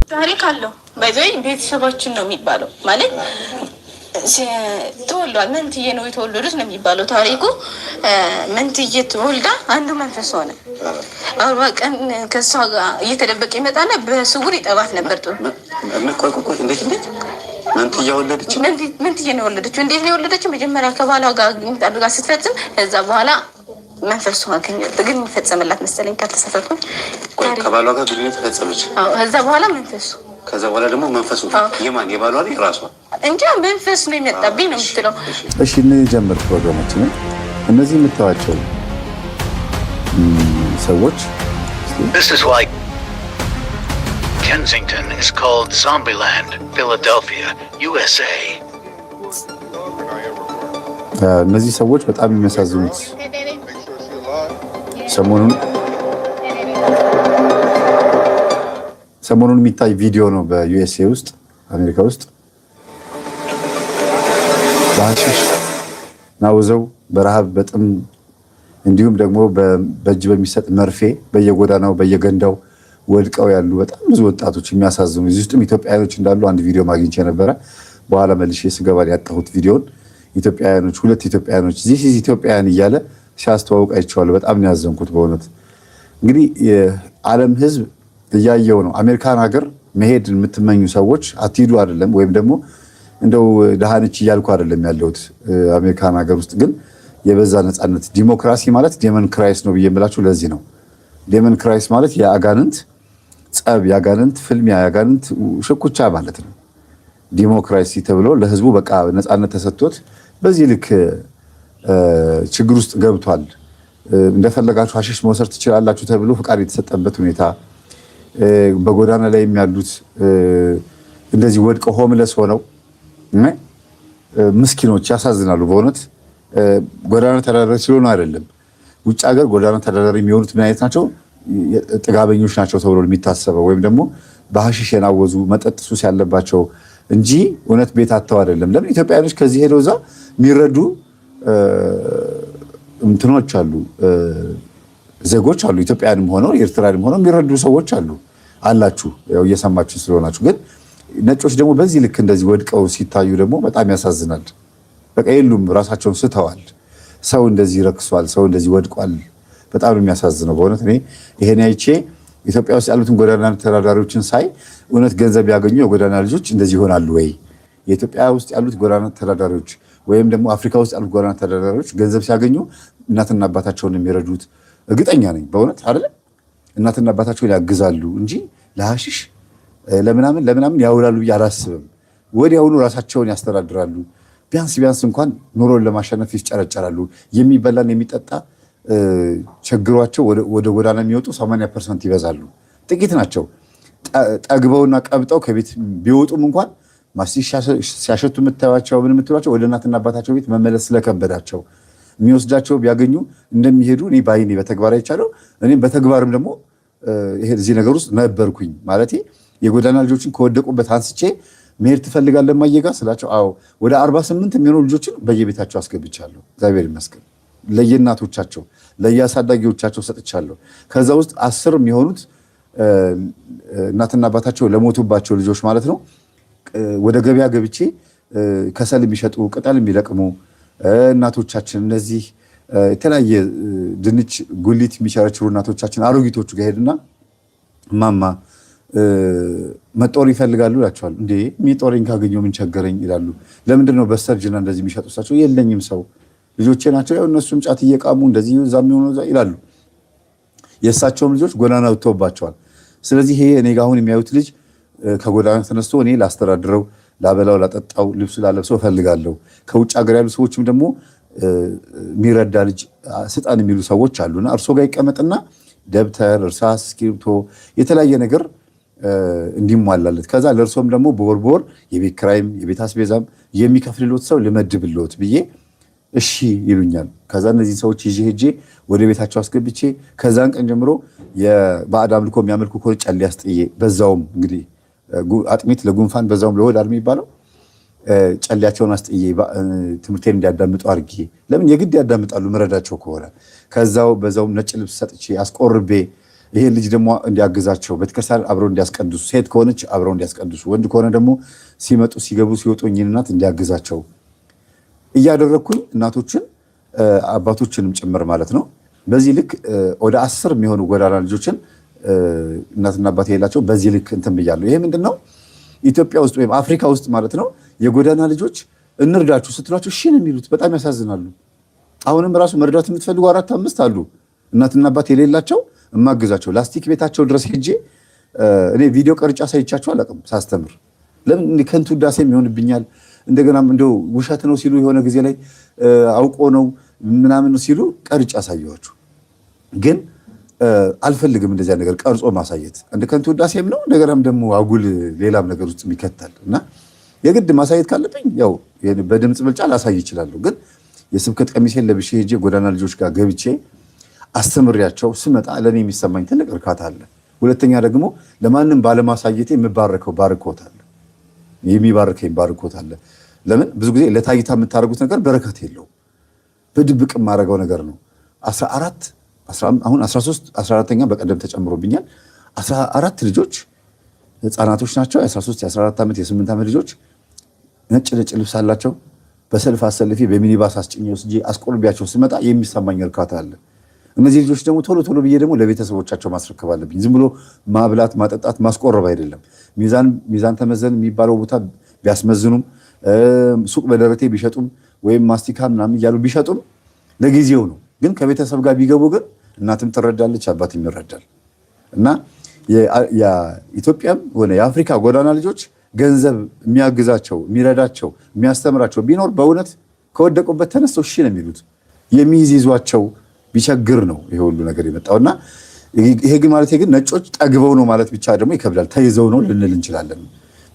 ታሪክ አለው። ባይዘይ ቤተሰባችን ነው የሚባለው ማለት ተወልዷል። መንትዬ ነው የተወለዱት ነው የሚባለው ታሪኩ። መንትዬ ተወልዳ አንዱ መንፈስ ሆነ። 40 ቀን ከሷ ጋር እየተደበቀ ይመጣና በስውር ይጠባት ነበር። እንዴት መንትዬ ወለደች? መንትዬ ነው የወለደችው። እንዴት ነው የወለደችው? መጀመሪያ ከባሏ ጋር አድርጋ ስትፈጽም ከዛ በኋላ መንፈሱ አገኘት ግን የሚፈጸምላት መሰለኝ ካልተሳሳትኩኝ። ከባሏ ጋር ግንኙነት ተፈጸመች። ከዛ በኋላ መንፈሱ ከዛ በኋላ ደግሞ መንፈሱ የማን የባሏ ላይ ራሷ እንጂ መንፈስ ነው የሚመጣብኝ ነው የምትለው። እሺ እንጀምር ፕሮግራማችንን። እነዚህ የምታዋቸው ሰዎች This is why Kensington is called Zombieland, Philadelphia, USA. እነዚህ ሰዎች በጣም የሚያሳዝኑት ሰሞኑን የሚታይ ቪዲዮ ነው በዩኤስኤ ውስጥ አሜሪካ ውስጥ በሐሺሽ ናውዘው በረሃብ በጥም እንዲሁም ደግሞ በእጅ በሚሰጥ መርፌ በየጎዳናው በየገንዳው ወድቀው ያሉ በጣም ብዙ ወጣቶች የሚያሳዝኑ እዚህ ውስጥም ኢትዮጵያውያኖች እንዳሉ አንድ ቪዲዮ ማግኝቼ ነበረ። በኋላ መልሼ ስገባ ያጣሁት ቪዲዮን ኢትዮጵያውያኖች ሁለት ኢትዮጵያውያኖች እዚህ ኢትዮጵያውያን እያለ ሲያስተዋውቅ አይቼዋለሁ። በጣም ነው ያዘንኩት በእውነት። እንግዲህ የዓለም ሕዝብ እያየው ነው። አሜሪካን ሀገር መሄድ የምትመኙ ሰዎች አትሂዱ አይደለም፣ ወይም ደግሞ እንደው ደሃንች እያልኩ አይደለም ያለሁት። አሜሪካን ሀገር ውስጥ ግን የበዛ ነፃነት፣ ዲሞክራሲ ማለት ዴመን ክራይስ ነው ብዬ የምላችሁ ለዚህ ነው። ዴመን ክራይስ ማለት የአጋንንት ጸብ፣ የአጋንንት ፍልሚያ፣ የአጋንንት ሽኩቻ ማለት ነው። ዲሞክራሲ ተብሎ ለህዝቡ በቃ ነፃነት ተሰጥቶት በዚህ ልክ ችግር ውስጥ ገብቷል። እንደፈለጋችሁ ሐሺሽ መውሰድ ትችላላችሁ ተብሎ ፍቃድ የተሰጠበት ሁኔታ፣ በጎዳና ላይ የሚያሉት እንደዚህ ወድቀው ሆምለስ ሆነው ምስኪኖች ያሳዝናሉ በእውነት። ጎዳና ተዳዳሪ ስለሆኑ አይደለም። ውጭ ሀገር ጎዳና ተዳዳሪ የሚሆኑት ምን አይነት ናቸው? ጥጋበኞች ናቸው ተብሎ የሚታሰበው ወይም ደግሞ በሐሺሽ የናወዙ መጠጥ ሱስ ያለባቸው እንጂ እውነት ቤት አጥተው አይደለም። ለምን ኢትዮጵያውያኖች ከዚህ ሄደው እዛ የሚረዱ እንትኖች አሉ፣ ዜጎች አሉ። ኢትዮጵያውያንም ሆነው ኤርትራንም ሆነው የሚረዱ ሰዎች አላችሁ፣ ያው እየሰማችሁ ስለሆናችሁ። ግን ነጮች ደግሞ በዚህ ልክ እንደዚህ ወድቀው ሲታዩ ደግሞ በጣም ያሳዝናል። በቃ የሉም፣ ራሳቸውን ስተዋል። ሰው እንደዚህ ረክሷል፣ ሰው እንደዚህ ወድቋል። በጣም ነው የሚያሳዝነው በእውነት። እኔ ይሄን አይቼ ኢትዮጵያ ውስጥ ያሉትን ጎዳና ተዳዳሪዎችን ሳይ እውነት ገንዘብ ያገኙ የጎዳና ልጆች እንደዚህ ይሆናሉ ወይ? የኢትዮጵያ ውስጥ ያሉት ጎዳና ተዳዳሪዎች ወይም ደግሞ አፍሪካ ውስጥ ያሉት ጎዳና ተዳዳሪዎች ገንዘብ ሲያገኙ እናትና አባታቸውን የሚረዱት እርግጠኛ ነኝ በእውነት አይደለ? እናትና አባታቸውን ያግዛሉ እንጂ ለሐሺሽ ለምናምን ያውላሉ ብዬ አላስብም። ወዲያውኑ ራሳቸውን ያስተዳድራሉ። ቢያንስ እንኳን ኑሮን ለማሸነፍ ይጨረጨራሉ። የሚበላን የሚጠጣ ቸግሯቸው ወደ ጎዳና የሚወጡ 80% ይበዛሉ። ጥቂት ናቸው ጠግበውና ቀብጠው ከቤት ቢወጡም እንኳን ማስቲሽ ሲያሸቱ የምታዩዋቸው ምን የምትሏቸው ወደ እናትና አባታቸው ቤት መመለስ ስለከበዳቸው የሚወስዳቸው ቢያገኙ እንደሚሄዱ እኔ ባይኔ በተግባር አይቻለሁ። እኔም በተግባርም ደግሞ እዚህ ነገር ውስጥ ነበርኩኝ። ማለቴ የጎዳና ልጆችን ከወደቁበት አንስቼ መሄድ ትፈልጋለህ ማየጋ ስላቸው፣ አዎ ወደ 48 የሚሆኑ ልጆችን በየቤታቸው አስገብቻለሁ። እግዚአብሔር ይመስገን። ለየእናቶቻቸው ለየአሳዳጊዎቻቸው ሰጥቻለሁ። ከዛ ውስጥ 10 የሚሆኑት እናትና አባታቸው ለሞቱባቸው ልጆች ማለት ነው ወደ ገበያ ገብቼ ከሰል የሚሸጡ ቅጠል የሚለቅሙ እናቶቻችን፣ እነዚህ የተለያየ ድንች ጉሊት የሚቸረችሩ እናቶቻችን አሮጊቶቹ ጋር ሄድና ማማ መጦር ይፈልጋሉ እላቸዋል። እንዴ የሚጦረኝ ካገኘው ምን ቸገረኝ ይላሉ። ለምንድን ነው በስተርጅና እንደዚህ የሚሸጡ? እሳቸው የለኝም ሰው ልጆቼ ናቸው፣ ያው እነሱም ጫት እየቃሙ እንደዚህ እዛ የሚሆኑ ይላሉ። የእሳቸውም ልጆች ጎዳና ወጥተውባቸዋል። ስለዚህ ይሄ እኔ ጋር አሁን የሚያዩት ልጅ ከጎዳና ተነስቶ እኔ ላስተዳድረው፣ ላበላው፣ ላጠጣው፣ ልብስ ላለብሰው እፈልጋለሁ። ከውጭ ሀገር ያሉ ሰዎችም ደግሞ የሚረዳ ልጅ ስጣን የሚሉ ሰዎች አሉና እርሶ ጋር ይቀመጥና ደብተር፣ እርሳስ፣ እስክሪብቶ የተለያየ ነገር እንዲሟላለት ከዛ ለእርሶም ደግሞ በወር የቤት ክራይም የቤት አስቤዛም የሚከፍልሎት ሰው ልመድብሎት ብዬ እሺ ይሉኛል። ከዛ እነዚህ ሰዎች ይዤ ሄጄ ወደ ቤታቸው አስገብቼ ከዛን ቀን ጀምሮ የባዕድ አምልኮ የሚያመልኩ ከሆነ ጨሌ አስጥዬ በዛውም እንግዲህ አጥሚት ለጉንፋን በዛውም ለሆድ አይደል የሚባለው ጨሌያቸውን አስጥዬ ትምህርቴን እንዲያዳምጡ አድርጌ፣ ለምን የግድ ያዳምጣሉ ምረዳቸው ከሆነ ከዛው በዛውም ነጭ ልብስ ሰጥቼ አስቆርቤ ይሄን ልጅ ደግሞ እንዲያግዛቸው ቤተክርስቲያን አብረው እንዲያስቀድሱ፣ ሴት ከሆነች አብረው እንዲያስቀድሱ፣ ወንድ ከሆነ ደግሞ ሲመጡ ሲገቡ ሲወጡ እኚህን እናት እንዲያግዛቸው እያደረግኩኝ እናቶችን አባቶችንም ጭምር ማለት ነው። በዚህ ልክ ወደ 10 የሚሆኑ ጎዳና ልጆችን እናትና አባት የሌላቸው በዚህ ልክ እንትን ብያለሁ። ይሄ ምንድነው ኢትዮጵያ ውስጥ ወይም አፍሪካ ውስጥ ማለት ነው የጎዳና ልጆች እንርዳችሁ ስትሏቸው እሺ ነው የሚሉት። በጣም ያሳዝናሉ። አሁንም ራሱ መርዳት የምትፈልጉ 4 5 አሉ እናትና አባት የሌላቸው እማግዛቸው ላስቲክ ቤታቸው ድረስ ሄጄ እኔ ቪዲዮ ቀርጫ ሳይቻቸው አላውቅም ሳስተምር። ለምን ከንቱ ዳሴ ይሆንብኛል። እንደገና እንደው ውሸት ነው ሲሉ የሆነ ጊዜ ላይ አውቆ ነው ምናምን ሲሉ ቀርጫ ሳየዋቸው ግን አልፈልግም እንደዚያ ነገር ቀርጾ ማሳየት እንደ ከንቱ ዳሴም ነው ነገራም ደግሞ አጉል ሌላም ነገር ውስጥ ይከታል እና የግድ ማሳየት ካለብኝ ያው በድምጽ ብልጫ ላሳይ ይችላልው። ግን የስብከት ቀሚሴን ለብሼ ሄጄ ጎዳና ልጆች ጋር ገብቼ አስተምሪያቸው ስመጣ ለኔ የሚሰማኝ ትልቅ እርካታ አለ። ሁለተኛ ደግሞ ለማንም ባለማሳየቴ የምባረከው ባርኮት አለ፣ የሚባርከኝ ባርኮት አለ። ለምን ብዙ ጊዜ ለታይታ የምታደርጉት ነገር በረከት የለውም። በድብቅ የማደርገው ነገር ነው። 14 አሁን 13 14ኛ በቀደም ተጨምሮብኛል። 14 ልጆች ህፃናቶች ናቸው። 13 የ14 ዓመት የ8 ዓመት ልጆች ነጭ ልብስ አላቸው። በሰልፍ አሰልፌ በሚኒባስ አስጭኜ ወስጄ አስቆልቢያቸው ስመጣ የሚሰማኝ እርካታ አለ። እነዚህ ልጆች ደግሞ ቶሎ ብዬ ደግሞ ለቤተሰቦቻቸው ማስረከብ አለብኝ። ዝም ብሎ ማብላት ማጠጣት ማስቆረብ አይደለም። ሚዛን ተመዘን የሚባለው ቦታ ቢያስመዝኑም ሱቅ በደረቴ ቢሸጡም ወይም ማስቲካ ምናምን እያሉ ቢሸጡም ለጊዜው ነው። ግን ከቤተሰብ ጋር ቢገቡ ግን እናትም ትረዳለች፣ አባትም ይረዳል። እና የኢትዮጵያም ሆነ የአፍሪካ ጎዳና ልጆች ገንዘብ የሚያግዛቸው የሚረዳቸው የሚያስተምራቸው ቢኖር በእውነት ከወደቁበት ተነስተው እሺ ነው የሚሉት። የሚይዟቸው ቢቸግር ነው ይሄ ሁሉ ነገር የመጣውና ይሄ ግን ማለት ግን ነጮች ጠግበው ነው ማለት ብቻ ደግሞ ይከብዳል። ተይዘው ነው ልንል እንችላለን።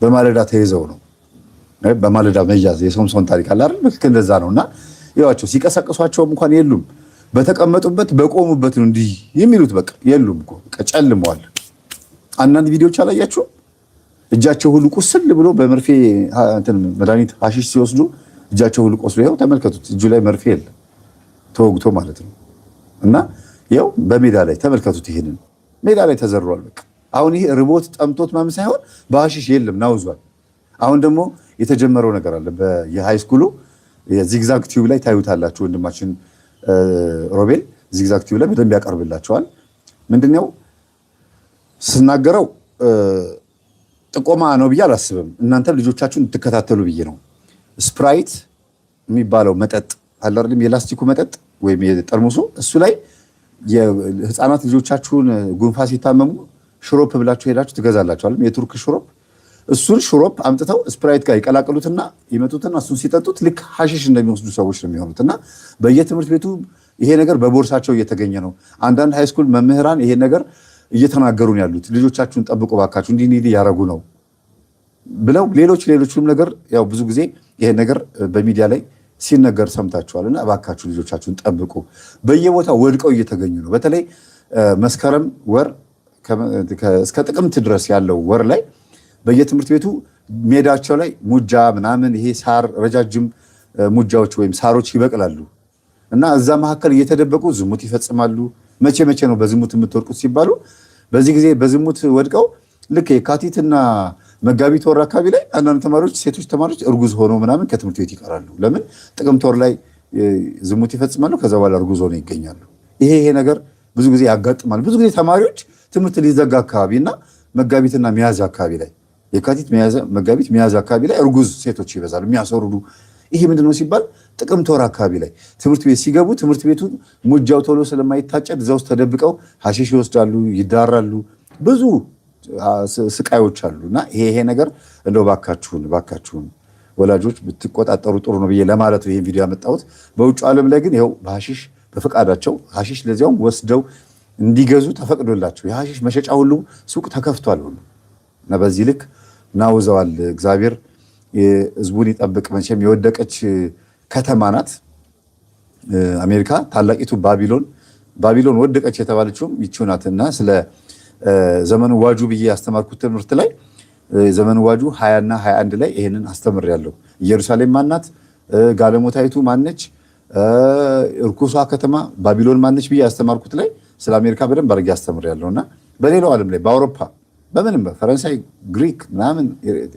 በማለዳ ተይዘው ነው። በማለዳ መያዝ የሶምሶን ታሪክ አለ አይደል? ልክ እንደዛ ነውና ይዋቸው ሲቀሰቅሷቸውም እንኳን የሉም። በተቀመጡበት በቆሙበት ነው እንዲህ የሚሉት። በቃ የሉም እኮ ጨልመዋል። አንዳንድ ቪዲዮዎች አላያችሁ? እጃቸው ሁሉ ቁስል ብሎ በመርፌ እንትን መድኃኒት ሐሺሽ ሲወስዱ እጃቸው ሁሉ ቆስሎ ይኸው ተመልከቱት። እጁ ላይ መርፌ የለ ተወግቶ ማለት ነው። እና ይኸው በሜዳ ላይ ተመልከቱት። ይሄንን ሜዳ ላይ ተዘሯል። በቃ አሁን ይሄ ርቦት ጠምቶት ማምን ሳይሆን በሐሺሽ የለም ናውዟል። አሁን ደግሞ የተጀመረው ነገር አለ። የሃይ ስኩሉ የዚግዛግ ቲዩብ ላይ ታዩታላችሁ። ወንድማችን ሮቤል ዚግዛግ ቲዩብ ላይ በደንብ ያቀርብላችኋል። ምንድነው ስናገረው ጥቆማ ነው ብዬ አላስብም። እናንተም ልጆቻችሁን ትከታተሉ ብዬ ነው። ስፕራይት የሚባለው መጠጥ አለ አይደል? የላስቲኩ መጠጥ ወይም የጠርሙሱ እሱ ላይ የህፃናት ልጆቻችሁን ጉንፋን ሲታመሙ ሽሮፕ ብላችሁ ሄዳችሁ ትገዛላችሁ አይደል? የቱርክ ሽሮፕ። እሱን ሽሮፕ አምጥተው ስፕራይት ጋር ይቀላቅሉትና ይመጡትና እሱን ሲጠጡት ልክ ሐሺሽ እንደሚወስዱ ሰዎች ነው የሚሆኑትና በየትምህርት ቤቱ ይሄ ነገር በቦርሳቸው እየተገኘ ነው። አንዳንድ ሃይስኩል መምህራን ይሄ ነገር እየተናገሩ ነው ያሉት። ልጆቻችሁን ጠብቁ ባካችሁ እንዲህ ያረጉ ነው ብለው ሌሎችም ነገር ያው ብዙ ጊዜ ይሄ ነገር በሚዲያ ላይ ሲነገር ሰምታችኋልና ባካችሁ ልጆቻችሁን ጠብቁ። በየቦታው ወድቀው እየተገኙ ነው። በተለይ መስከረም ወር እስከ ጥቅምት ድረስ ያለው ወር ላይ በየትምህርት ቤቱ ሜዳቸው ላይ ሙጃ ምናምን ይሄ ሳር ረጃጅም ሙጃዎች ወይም ሳሮች ይበቅላሉ እና እዛ መካከል እየተደበቁ ዝሙት ይፈጽማሉ። መቼ ነው በዝሙት የምትወድቁት ሲባሉ በዚህ ጊዜ በዝሙት ወድቀው ልክ የካቲትና መጋቢት ወር አካባቢ ላይ አንዳንድ ተማሪዎች ሴቶች ተማሪዎች እርጉዝ ሆኖ ምናምን ከትምህርት ቤት ይቀራሉ። ለምን? ጥቅምት ወር ላይ ዝሙት ይፈጽማሉ፣ ከዛ በኋላ እርጉዝ ሆነው ይገኛሉ። ይሄ ነገር ብዙ ጊዜ ያጋጥማል። ብዙ ጊዜ ተማሪዎች ትምህርት ሊዘጋ አካባቢና መጋቢትና ሚያዝያ አካባቢ ላይ የካቲት መጋቢት ሚያዝያ አካባቢ ላይ እርጉዝ ሴቶች ይበዛሉ የሚያስወርዱ። ይሄ ምንድነው ሲባል ጥቅምት ወር አካባቢ ላይ ትምህርት ቤት ሲገቡ ትምህርት ቤቱ ሙጃው ቶሎ ስለማይታጨድ እዛ ውስጥ ተደብቀው ሐሺሽ ይወስዳሉ፣ ይዳራሉ። ብዙ ስቃዮች አሉና ይሄ ነገር እንደው ባካችሁን ወላጆች ብትቆጣጠሩ ጥሩ ነው ብዬ ለማለት ነው ይሄን ቪዲዮ ያመጣሁት። በውጭ ዓለም ላይ ግን ይኸው በሐሺሽ በፈቃዳቸው ሐሺሽ ለዚያውም ወስደው እንዲገዙ ተፈቅዶላቸው የሐሺሽ መሸጫ ሁሉ ሱቅ ተከፍቷል ሁሉ እና በዚህ ልክ ናውዘዋል። እግዚአብሔር ህዝቡን ይጠብቅ። መቼም የወደቀች ከተማ ናት አሜሪካ። ታላቂቱ ባቢሎን ወደቀች የተባለችውም ይቺው ናትና ስለ ዘመኑ ዋጁ ብዬ ያስተማርኩት ትምህርት ላይ ዘመኑ ዋጁ 20 እና 21 ላይ ይሄንን አስተምሬያለሁ። ኢየሩሳሌም ማናት? ጋለሞታይቱ ማነች? እርኩሷ ከተማ ባቢሎን ማነች ብዬ ያስተማርኩት ላይ ስለ አሜሪካ በደንብ አድርጌ አስተምሬያለሁና በሌላው ዓለም ላይ በአውሮፓ በምንም በፈረንሳይ፣ ግሪክ ምናምን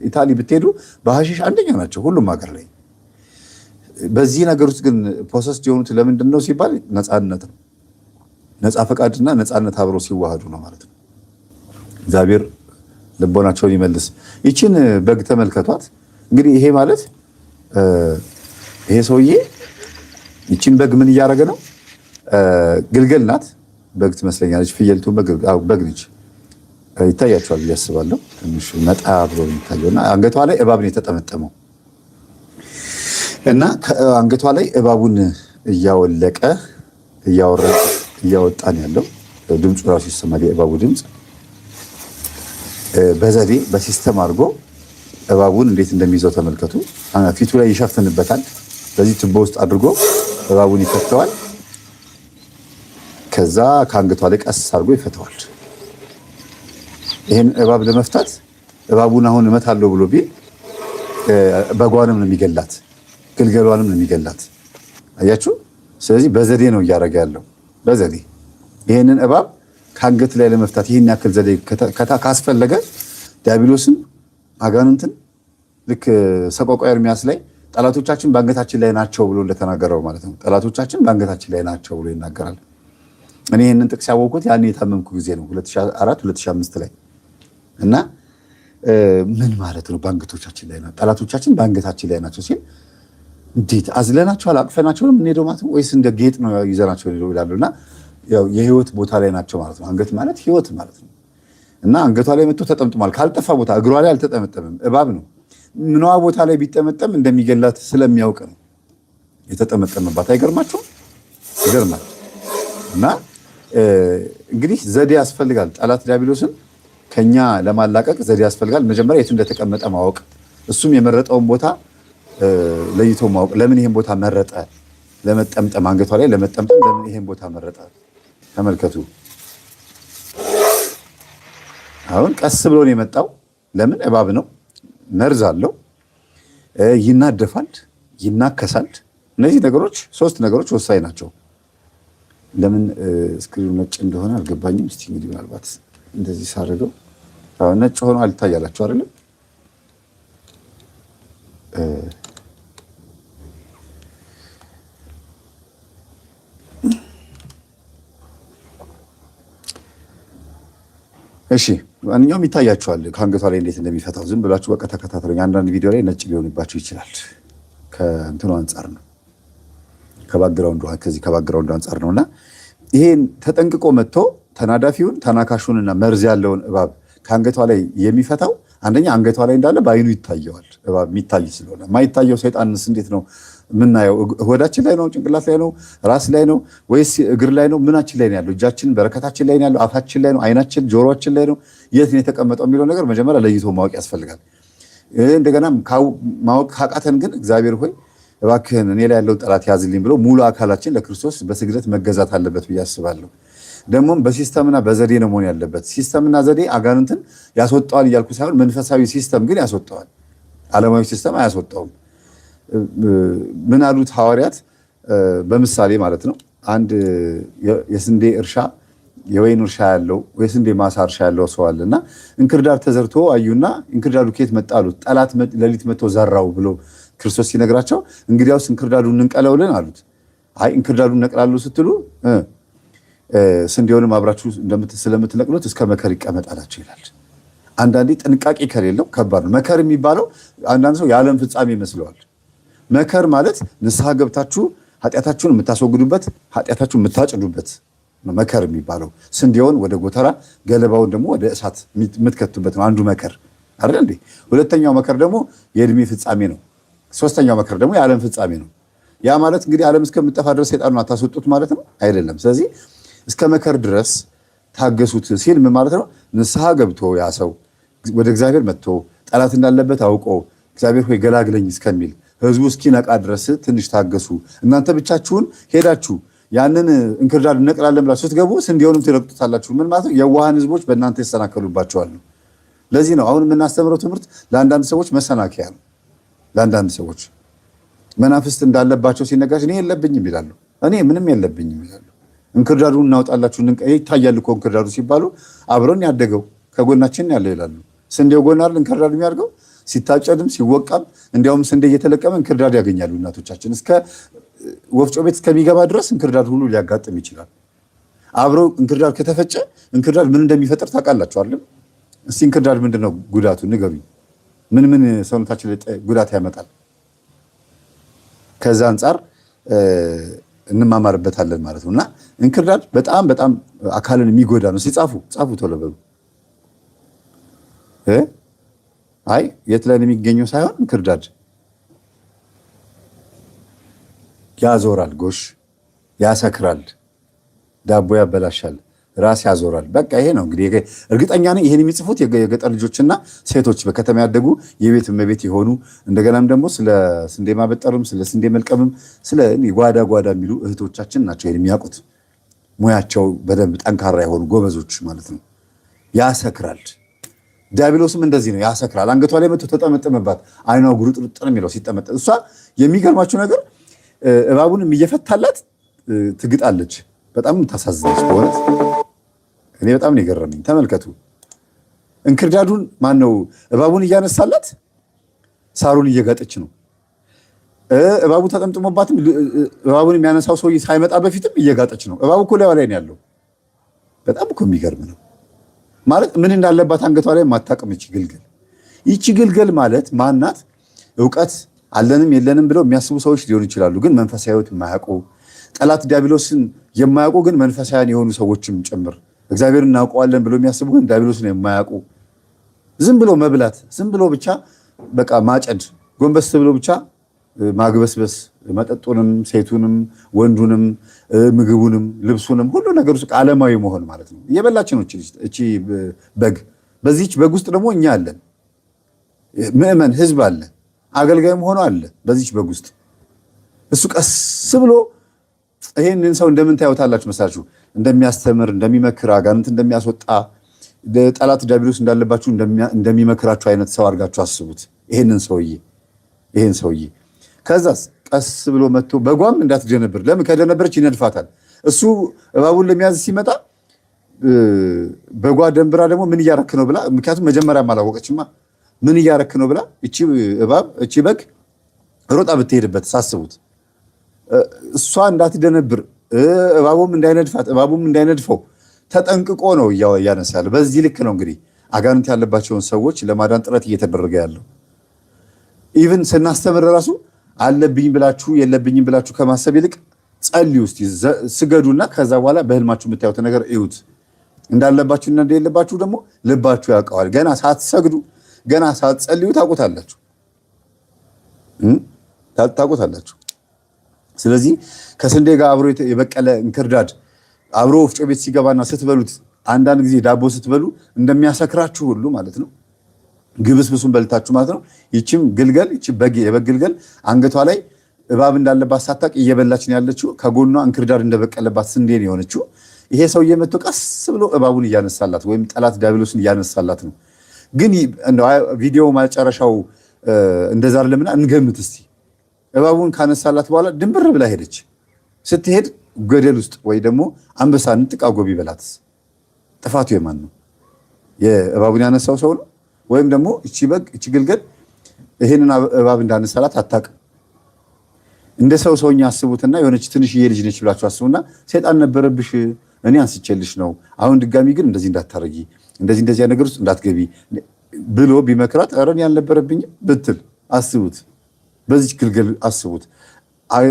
ኢታሊ ብትሄዱ በሐሺሽ አንደኛ ናቸው ሁሉም ሀገር ላይ። በዚህ ነገር ውስጥ ግን ፕሮሰስ የሆኑት ለምንድን ነው ሲባል ነፃነት ነው። ነፃ ፈቃድና ነፃነት አብሮ ሲዋሃዱ ነው ማለት ነው። እግዚአብሔር ልቦናቸውን ይመልስ። ይችን በግ ተመልከቷት እንግዲህ። ይሄ ማለት ይሄ ሰውዬ ይችን በግ ምን እያደረገ ነው? ግልገል ናት፣ በግ ትመስለኛለች። ፍየልቱ በግ ነች። ይታያቸዋል ብዬ አስባለሁ። ትንሽ መጣ ብሎ የሚታየውና አንገቷ ላይ እባብ ነው የተጠመጠመው እና ከአንገቷ ላይ እባቡን እያወለቀ እያወጣን ያለው ድምፁ ራሱ ይሰማል። የእባቡ ድምፅ በዘዴ በሲስተም አድርጎ እባቡን እንዴት እንደሚይዘው ተመልከቱ። ፊቱ ላይ ይሸፍንበታል። በዚህ ቱቦ ውስጥ አድርጎ እባቡን ይፈተዋል። ከዛ ከአንገቷ ላይ ቀስ አድርጎ ይፈተዋል። ይሄን እባብ ለመፍታት እባቡን አሁን እመታለሁ ብሎ ቢል በጓንም ነው የሚገላት፣ ግልገሏንም ነው የሚገላት። አያችሁ። ስለዚህ በዘዴ ነው እያደረገ ያለው። በዘዴ ይሄንን እባብ ከአንገት ላይ ለመፍታት ይህን ያክል ዘዴ ካስፈለገ ዲያብሎስን አጋንንትን ልክ ሰቆቃወ ኤርምያስ ላይ ጠላቶቻችን በአንገታችን ላይ ናቸው ብሎ እንደተናገረው ማለት ነው። ጠላቶቻችን በአንገታችን ላይ ናቸው ብሎ ይናገራል። እኔ ይህንን ጥቅስ ያወቅሁት ያኔ የታመምኩ ጊዜ ነው 2004 2005 ላይ እና ምን ማለት ነው በአንገቶቻችን ላይ ናቸው ጠላቶቻችን በአንገታችን ላይ ናቸው ሲል እንዴት አዝለናቸዋል አቅፈናቸው ነው የምንሄደው ማለት ነው ወይስ እንደ ጌጥ ነው ይዘናቸው ሄደው ይላሉና ያው የህይወት ቦታ ላይ ናቸው ማለት ነው። አንገት ማለት ህይወት ማለት ነው እና አንገቷ ላይ መጥቶ ተጠምጥሟል። ካልጠፋ ቦታ እግሯ ላይ አልተጠመጠመም፣ እባብ ነው። ምንዋ ቦታ ላይ ቢጠመጠም እንደሚገላት ስለሚያውቅ ነው የተጠመጠመባት። አይገርማችሁም? ይገርማል። እና እንግዲህ ዘዴ ያስፈልጋል። ጠላት ዲያብሎስን ከኛ ለማላቀቅ ዘዴ ያስፈልጋል። መጀመሪያ የቱ እንደተቀመጠ ማወቅ፣ እሱም የመረጠውን ቦታ ለይቶ ማወቅ። ለምን ይሄን ቦታ መረጠ? ለመጠምጠም አንገቷ ላይ ለመጠምጠም ለምን ይሄን ቦታ መረጠ? ተመልከቱ። አሁን ቀስ ብሎ ነው የመጣው። ለምን? እባብ ነው፣ መርዝ አለው፣ ይናደፋል፣ ይናከሳል። እነዚህ ነገሮች ሶስት ነገሮች ወሳኝ ናቸው። ለምን ስክሪኑ ነጭ እንደሆነ አልገባኝም። እስቲ እንግዲህ ምናልባት እንደዚህ ሳደርገው ነጭ ሆኖ አልታያላችሁ አይደለም? እሺ ማንኛውም ይታያችኋል ከአንገቷ ላይ እንዴት እንደሚፈታው። ዝም ብላችሁ በቃ ተከታተሉኝ። አንዳንድ ቪዲዮ ላይ ነጭ ሊሆንባችሁ ይችላል። ከእንትኑ አንጻር ነው ከዚህ ከባክግራውንዱ አንጻር ነውና ይሄን ተጠንቅቆ መጥቶ ተናዳፊውን ተናካሹንና መርዝ ያለውን እባብ ከአንገቷ ላይ የሚፈታው አንደኛ አንገቷ ላይ እንዳለ በአይኑ ይታየዋል። እባብ የሚታይ ስለሆነ የማይታየው ሰይጣንስ እንዴት ነው የምናየው? ሆዳችን ላይ ነው? ጭንቅላት ላይ ነው? ራስ ላይ ነው? ወይስ እግር ላይ ነው? ምናችን ላይ ነው ያለው? እጃችን በረከታችን ላይ ነው ያለው? አፋችን ላይ ነው? አይናችን፣ ጆሮአችን ላይ ነው? የት ነው የተቀመጠው የሚለው ነገር መጀመሪያ ለይቶ ማወቅ ያስፈልጋል። እንደገና ማወቅ ካቃተን ግን እግዚአብሔር ሆይ እባክህን እኔ ላይ ያለውን ጠላት ያዝልኝ ብሎ ሙሉ አካላችን ለክርስቶስ በስግደት መገዛት አለበት ብዬ አስባለሁ። ደግሞም በሲስተምና በዘዴ ነው መሆን ያለበት። ሲስተምና ዘዴ አጋንንትን ያስወጣዋል እያልኩ ሳይሆን መንፈሳዊ ሲስተም ግን ያስወጣዋል። ዓለማዊ ሲስተም አያስወጣውም። ምን አሉት ሐዋርያት በምሳሌ ማለት ነው። አንድ የስንዴ እርሻ የወይን እርሻ ያለው የስንዴ ማሳ እርሻ ያለው ሰው አለና እንክርዳድ ተዘርቶ አዩና እንክርዳዱ ከየት መጣ አሉት። ጠላት ሌሊት መጥቶ ዘራው ብሎ ክርስቶስ ሲነግራቸው እንግዲያውስ እንክርዳዱን እንቀለውልን አሉት። አይ እንክርዳዱን ነቅላሉ ስትሉ ስንዴውንም አብራችሁ ስለምትነቅሉት እስከ መከር ይቀመጥ አላቸው ይላል። አንዳንዴ ጥንቃቄ ከሌለው ከባድ ነው። መከር የሚባለው አንዳንድ ሰው የዓለም ፍጻሜ ይመስለዋል። መከር ማለት ንስሐ ገብታችሁ ኃጢአታችሁን የምታስወግዱበት ኃጢአታችሁን የምታጭዱበት መከር የሚባለው። ስንዴውን ወደ ጎተራ ገለባውን ደግሞ ወደ እሳት የምትከቱበት ነው አንዱ መከር አይደል እንዴ? ሁለተኛው መከር ደግሞ የእድሜ ፍጻሜ ነው። ሶስተኛው መከር ደግሞ የዓለም ፍጻሜ ነው። ያ ማለት እንግዲህ ዓለም እስከምጠፋ ድረስ ሰይጣኑን አታስወጡት ማለት ነው አይደለም። ስለዚህ እስከ መከር ድረስ ታገሱት ሲል ምን ማለት ነው? ንስሐ ገብቶ ያ ሰው ወደ እግዚአብሔር መጥቶ ጠላት እንዳለበት አውቆ እግዚአብሔር ሆይ ገላግለኝ እስከሚል ህዝቡ እስኪነቃ ድረስ ትንሽ ታገሱ። እናንተ ብቻችሁን ሄዳችሁ ያንን እንክርዳድ እነቅላለን ብላችሁ ስትገቡ ስንዴውንም ትረግጡታላችሁ። ምን ማለት ነው? የዋሃን ህዝቦች በእናንተ ይሰናከሉባቸዋል። ለዚህ ነው አሁን የምናስተምረው ትምህርት ለአንዳንድ ሰዎች መሰናከያ ነው። ለአንዳንድ ሰዎች መናፍስት እንዳለባቸው ሲነጋሽ እኔ የለብኝም ይላሉ። እኔ ምንም የለብኝም ይላሉ። እንክርዳዱን እናውጣላችሁ ይታያል እኮ እንክርዳዱ ሲባሉ አብረን ያደገው ከጎናችን ያለው ይላሉ። ስንዴው ጎን አይደል እንክርዳዱ የሚያርገው ሲታጨድም ሲወቃም እንዲያውም ስንዴ እየተለቀመ እንክርዳድ ያገኛሉ እናቶቻችን። እስከ ወፍጮ ቤት እስከሚገባ ድረስ እንክርዳድ ሁሉ ሊያጋጥም ይችላል። አብሮ እንክርዳድ ከተፈጨ እንክርዳድ ምን እንደሚፈጥር ታውቃላችሁ አይደል? እስቲ እንክርዳድ ምንድነው ጉዳቱ ንገሩኝ። ምን ሰውነታችን ላይ ጉዳት ያመጣል? ከዛ አንፃር እንማማርበታለን ማለት ነውና እንክርዳድ በጣም በጣም አካልን የሚጎዳ ነው። ሲጻፉ ቶሎ በሉ። አይ የት ላይ ነው የሚገኘው ሳይሆን እንክርዳድ ያዞራል፣ ጎሽ ያሰክራል፣ ዳቦ ያበላሻል፣ ራስ ያዞራል። በቃ ይሄ ነው እንግዲህ። እርግጠኛ ነኝ ይሄን የሚጽፉት የገጠር ልጆችና ሴቶች በከተማ ያደጉ የቤት እመቤት የሆኑ እንደገናም ደግሞ ስለ ስንዴ ማበጠርም ስለ ስንዴ መልቀምም ስለ ጓዳ የሚሉ እህቶቻችን ናቸው ይሄን የሚያውቁት። ሙያቸው በደንብ ጠንካራ የሆኑ ጎበዞች ማለት ነው። ያሰክራል። ዲያብሎስም እንደዚህ ነው፣ ያሰክራል። አንገቷ ላይ መጥቶ ተጠመጠመባት፣ አይኗ ጉርጥርጥ ነው የሚለው ሲጠመጠ። እሷ የሚገርማችሁ ነገር እባቡንም እየፈታላት ትግጣለች። በጣም ታሳዝነች በእውነት። እኔ በጣም ነው የገረመኝ። ተመልከቱ፣ እንክርዳዱን ማነው እባቡን እያነሳላት ሳሩን እየጋጠች ነው። እባቡ ተጠምጥሞባትም እባቡን የሚያነሳው ሰውዬ ሳይመጣ በፊትም እየጋጠች ነው። እባቡ እኮ ላይ ነው ያለው። በጣም እኮ የሚገርም ነው ማለት ምን እንዳለባት አንገቷ ላይ ማታቀም ይቺ ግልገል ማለት ማናት? እውቀት አለንም የለንም ብለው የሚያስቡ ሰዎች ሊሆኑ ይችላሉ። ግን መንፈሳዊ ሕይወት የማያውቁ ጠላት ዲያብሎስን የማያውቁ ግን መንፈሳውያን የሆኑ ሰዎችም ጭምር እግዚአብሔርን እናውቀዋለን ብለው የሚያስቡ ግን ዲያብሎስን የማያውቁ ዝም ብሎ መብላት፣ ዝም ብሎ ብቻ በቃ ማጨድ፣ ጎንበስ ብሎ ብቻ ማግበስበስ፣ መጠጡንም፣ ሴቱንም፣ ወንዱንም፣ ምግቡንም፣ ልብሱንም ሁሉ ነገር ውስጥ ዓለማዊ መሆን ማለት ነው። እየበላች ነው እቺ በግ። በዚህች በግ ውስጥ ደግሞ እኛ አለን፣ ምዕመን ህዝብ አለ፣ አገልጋይም ሆኖ አለ በዚህች በግ ውስጥ። እሱ ቀስ ብሎ ይሄንን ሰው እንደምን ታዩታላችሁ መሰላችሁ? እንደሚያስተምር፣ እንደሚመክር፣ አጋንንት እንደሚያስወጣ፣ ጠላት ዲያብሎስ እንዳለባችሁ እንደሚመክራችሁ አይነት ሰው አድርጋችሁ አስቡት ይሄን ሰውዬ። ከዛስ ቀስ ብሎ መጥቶ በጓም እንዳትደነብር። ለምን ከደነበረች ይነድፋታል። እሱ እባቡን ለሚያዝ ሲመጣ በጓ ደንብራ ደግሞ ምን እያረክ ነው ብላ፣ ምክንያቱም መጀመሪያም አላወቀችማ። ምን እያረክ ነው ብላ እቺ በግ ሮጣ ብትሄድበት ሳስቡት፣ እሷ እንዳትደነብር እባቡም እንዳይነድፋት እባቡም እንዳይነድፈው ተጠንቅቆ ነው እያነሳል። በዚህ ልክ ነው እንግዲህ አጋንንት ያለባቸውን ሰዎች ለማዳን ጥረት እየተደረገ ያለው። ኢቭን ስናስተምር ራሱ አለብኝ ብላችሁ የለብኝም ብላችሁ ከማሰብ ይልቅ ጸልዩ እስቲ፣ ስገዱና ከዛ በኋላ በህልማችሁ የምታዩት ነገር እዩት። እንዳለባችሁና እንደሌለባችሁ ደግሞ ልባችሁ ያውቀዋል። ገና ሳትሰግዱ ገና ሳትጸልዩ ታውቁታላችሁ። ስለዚህ ከስንዴ ጋር አብሮ የበቀለ እንክርዳድ አብሮ ወፍጮ ቤት ሲገባና ስትበሉት፣ አንዳንድ ጊዜ ዳቦ ስትበሉ እንደሚያሰክራችሁ ሁሉ ማለት ነው ግብስብሱን በልታችሁ ማለት ነው። ይቺም ግልገል የበግ ግልገል አንገቷ ላይ እባብ እንዳለባት ሳታቅ እየበላች ነው ያለችው። ከጎኗ እንክርዳድ እንደበቀለባት ስንዴ ነው የሆነችው። ይሄ ሰውዬ መጥቶ ቀስ ብሎ እባቡን እያነሳላት ወይም ጠላት ዲያብሎስን እያነሳላት ነው። ግን ቪዲዮ መጨረሻው እንደዛ አይደለምና እንገምት እስቲ። እባቡን ካነሳላት በኋላ ድንብር ብላ ሄደች። ስትሄድ ገደል ውስጥ ወይ ደግሞ አንበሳ ንጥቃ ጎቢ በላትስ ጥፋቱ የማን ነው? የእባቡን ያነሳው ሰው ነው ወይም ደግሞ እቺ ግልገል ይሄንን እባብ እንዳነሳላት አታውቅም? እንደ ሰውኛ አስቡትና የሆነች ትንሽዬ ልጅ ነች ብላችሁ አስቡና ሰይጣን ነበረብሽ እኔ አንስቼልሽ ነው፣ አሁን ድጋሚ ግን እንደዚህ እንዳታረጊ፣ እንደዚህ ነገር ውስጥ እንዳትገቢ ብሎ ቢመክራት ኧረ እኔ አልነበረብኝም ብትል አስቡት። በዚች ግልገል አስቡት።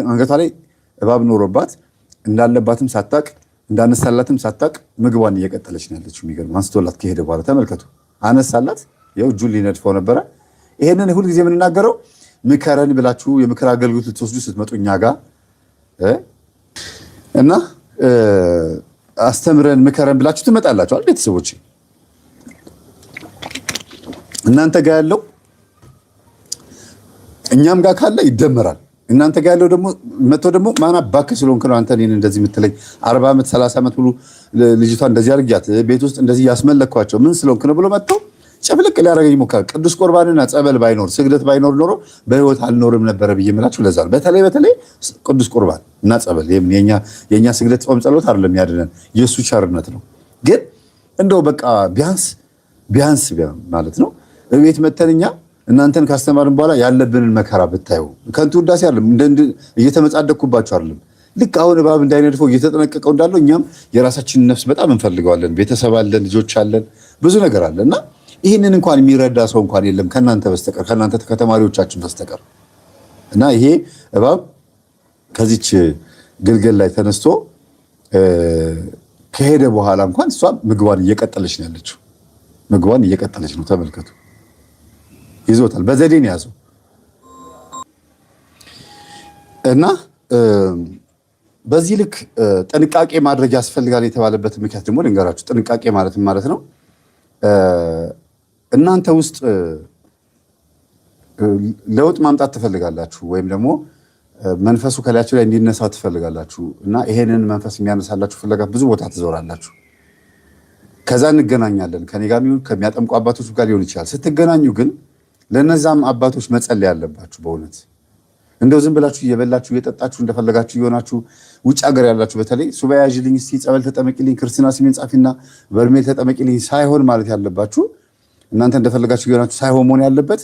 አንገቷ ላይ እባብ ኖሮባት እንዳለባትም ሳታቅ እንዳነሳላትም ሳታቅ ምግቧን እየቀጠለች ነው ያለችው። የሚገርም አንስቶላት ከሄደ በኋላ ተመልከቱ። አነሳላት፣ ያው እጁን ሊነድፈው ነበረ። ይሄንን ሁልጊዜ የምንናገረው ምከረን ብላችሁ የምክር አገልግሎት ልትወስዱ ስትመጡ እኛ ጋር እና አስተምረን ምከረን ብላችሁ ትመጣላችሁ አይደል? ቤተሰቦች እናንተ ጋር ያለው እኛም ጋር ካለ ይደመራል። እናንተ ጋር ያለው ደግሞ መጥቶ ደግሞ ማን አባክህ ስለሆንክ ነው አንተ እኔን እንደዚህ የምትለኝ 40 ዓመት 30 ዓመት ሙሉ ልጅቷ እንደዚህ አድርጊያት ቤት ውስጥ እንደዚህ ያስመለኳቸው ምን ስለሆንክ ነው ብሎ መጥተው ጨፍለቅ ሊያደርገኝ ይሞክራል። ቅዱስ ቁርባንና ጸበል ባይኖር ስግደት ባይኖር ኖሮ በህይወት አልኖርም ነበረ ብዬ የምላችሁ ለዛ ነው። በተለይ ቅዱስ ቁርባን እና ጸበል የኛ ስግደት ጾም ጸሎት አይደለም ያድነን፣ የሱ ቸርነት ነው። ግን እንደው በቃ ቢያንስ ማለት ነው እቤት መተንኛ እናንተን ካስተማርን በኋላ ያለብንን መከራ ብታዩ ከንቱ ውዳሴ አይደለም፣ እየተመጻደቅኩባችሁ አይደለም። ልክ አሁን እባብ እንዳይነድፈው እየተጠነቀቀው እንዳለው እኛም የራሳችንን ነፍስ በጣም እንፈልገዋለን። ቤተሰብ አለን፣ ልጆች አለን፣ ብዙ ነገር አለ እና ይህንን እንኳን የሚረዳ ሰው እንኳን የለም ከእናንተ በስተቀር ከእናንተ ከተማሪዎቻችን በስተቀር እና ይሄ እባብ ከዚች ግልገል ላይ ተነስቶ ከሄደ በኋላ እንኳን እሷ ምግቧን እየቀጠለች ነው ያለችው። ምግቧን እየቀጠለች ነው። ተመልከቱ። ይዞታል። በዘዴ ነው ያዘው እና በዚህ ልክ ጥንቃቄ ማድረግ ያስፈልጋል የተባለበት ምክንያት ደግሞ ልንገራችሁ። ጥንቃቄ ማለት ነው እናንተ ውስጥ ለውጥ ማምጣት ትፈልጋላችሁ ወይም ደግሞ መንፈሱ ከላያችሁ ላይ እንዲነሳ ትፈልጋላችሁ እና ይሄንን መንፈስ የሚያነሳላችሁ ፍለጋት ብዙ ቦታ ትዞራላችሁ። ከዛ እንገናኛለን ከኔ ጋር ከሚያጠምቁ አባቶች ጋር ሊሆን ይችላል። ስትገናኙ ግን ለነዛም አባቶች መጸለይ ያለባችሁ። በእውነት እንደው ዝም ብላችሁ እየበላችሁ እየጠጣችሁ እንደፈለጋችሁ እየሆናችሁ ውጭ ሀገር ያላችሁ በተለይ ሱባኤ ያዥልኝ እስቲ ጸበል ተጠመቂልኝ ክርስትና ሲሜን ጻፊና በርሜል ተጠመቂልኝ ሳይሆን ማለት ያለባችሁ እናንተ እንደፈለጋችሁ እየሆናችሁ ሳይሆን መሆን ያለበት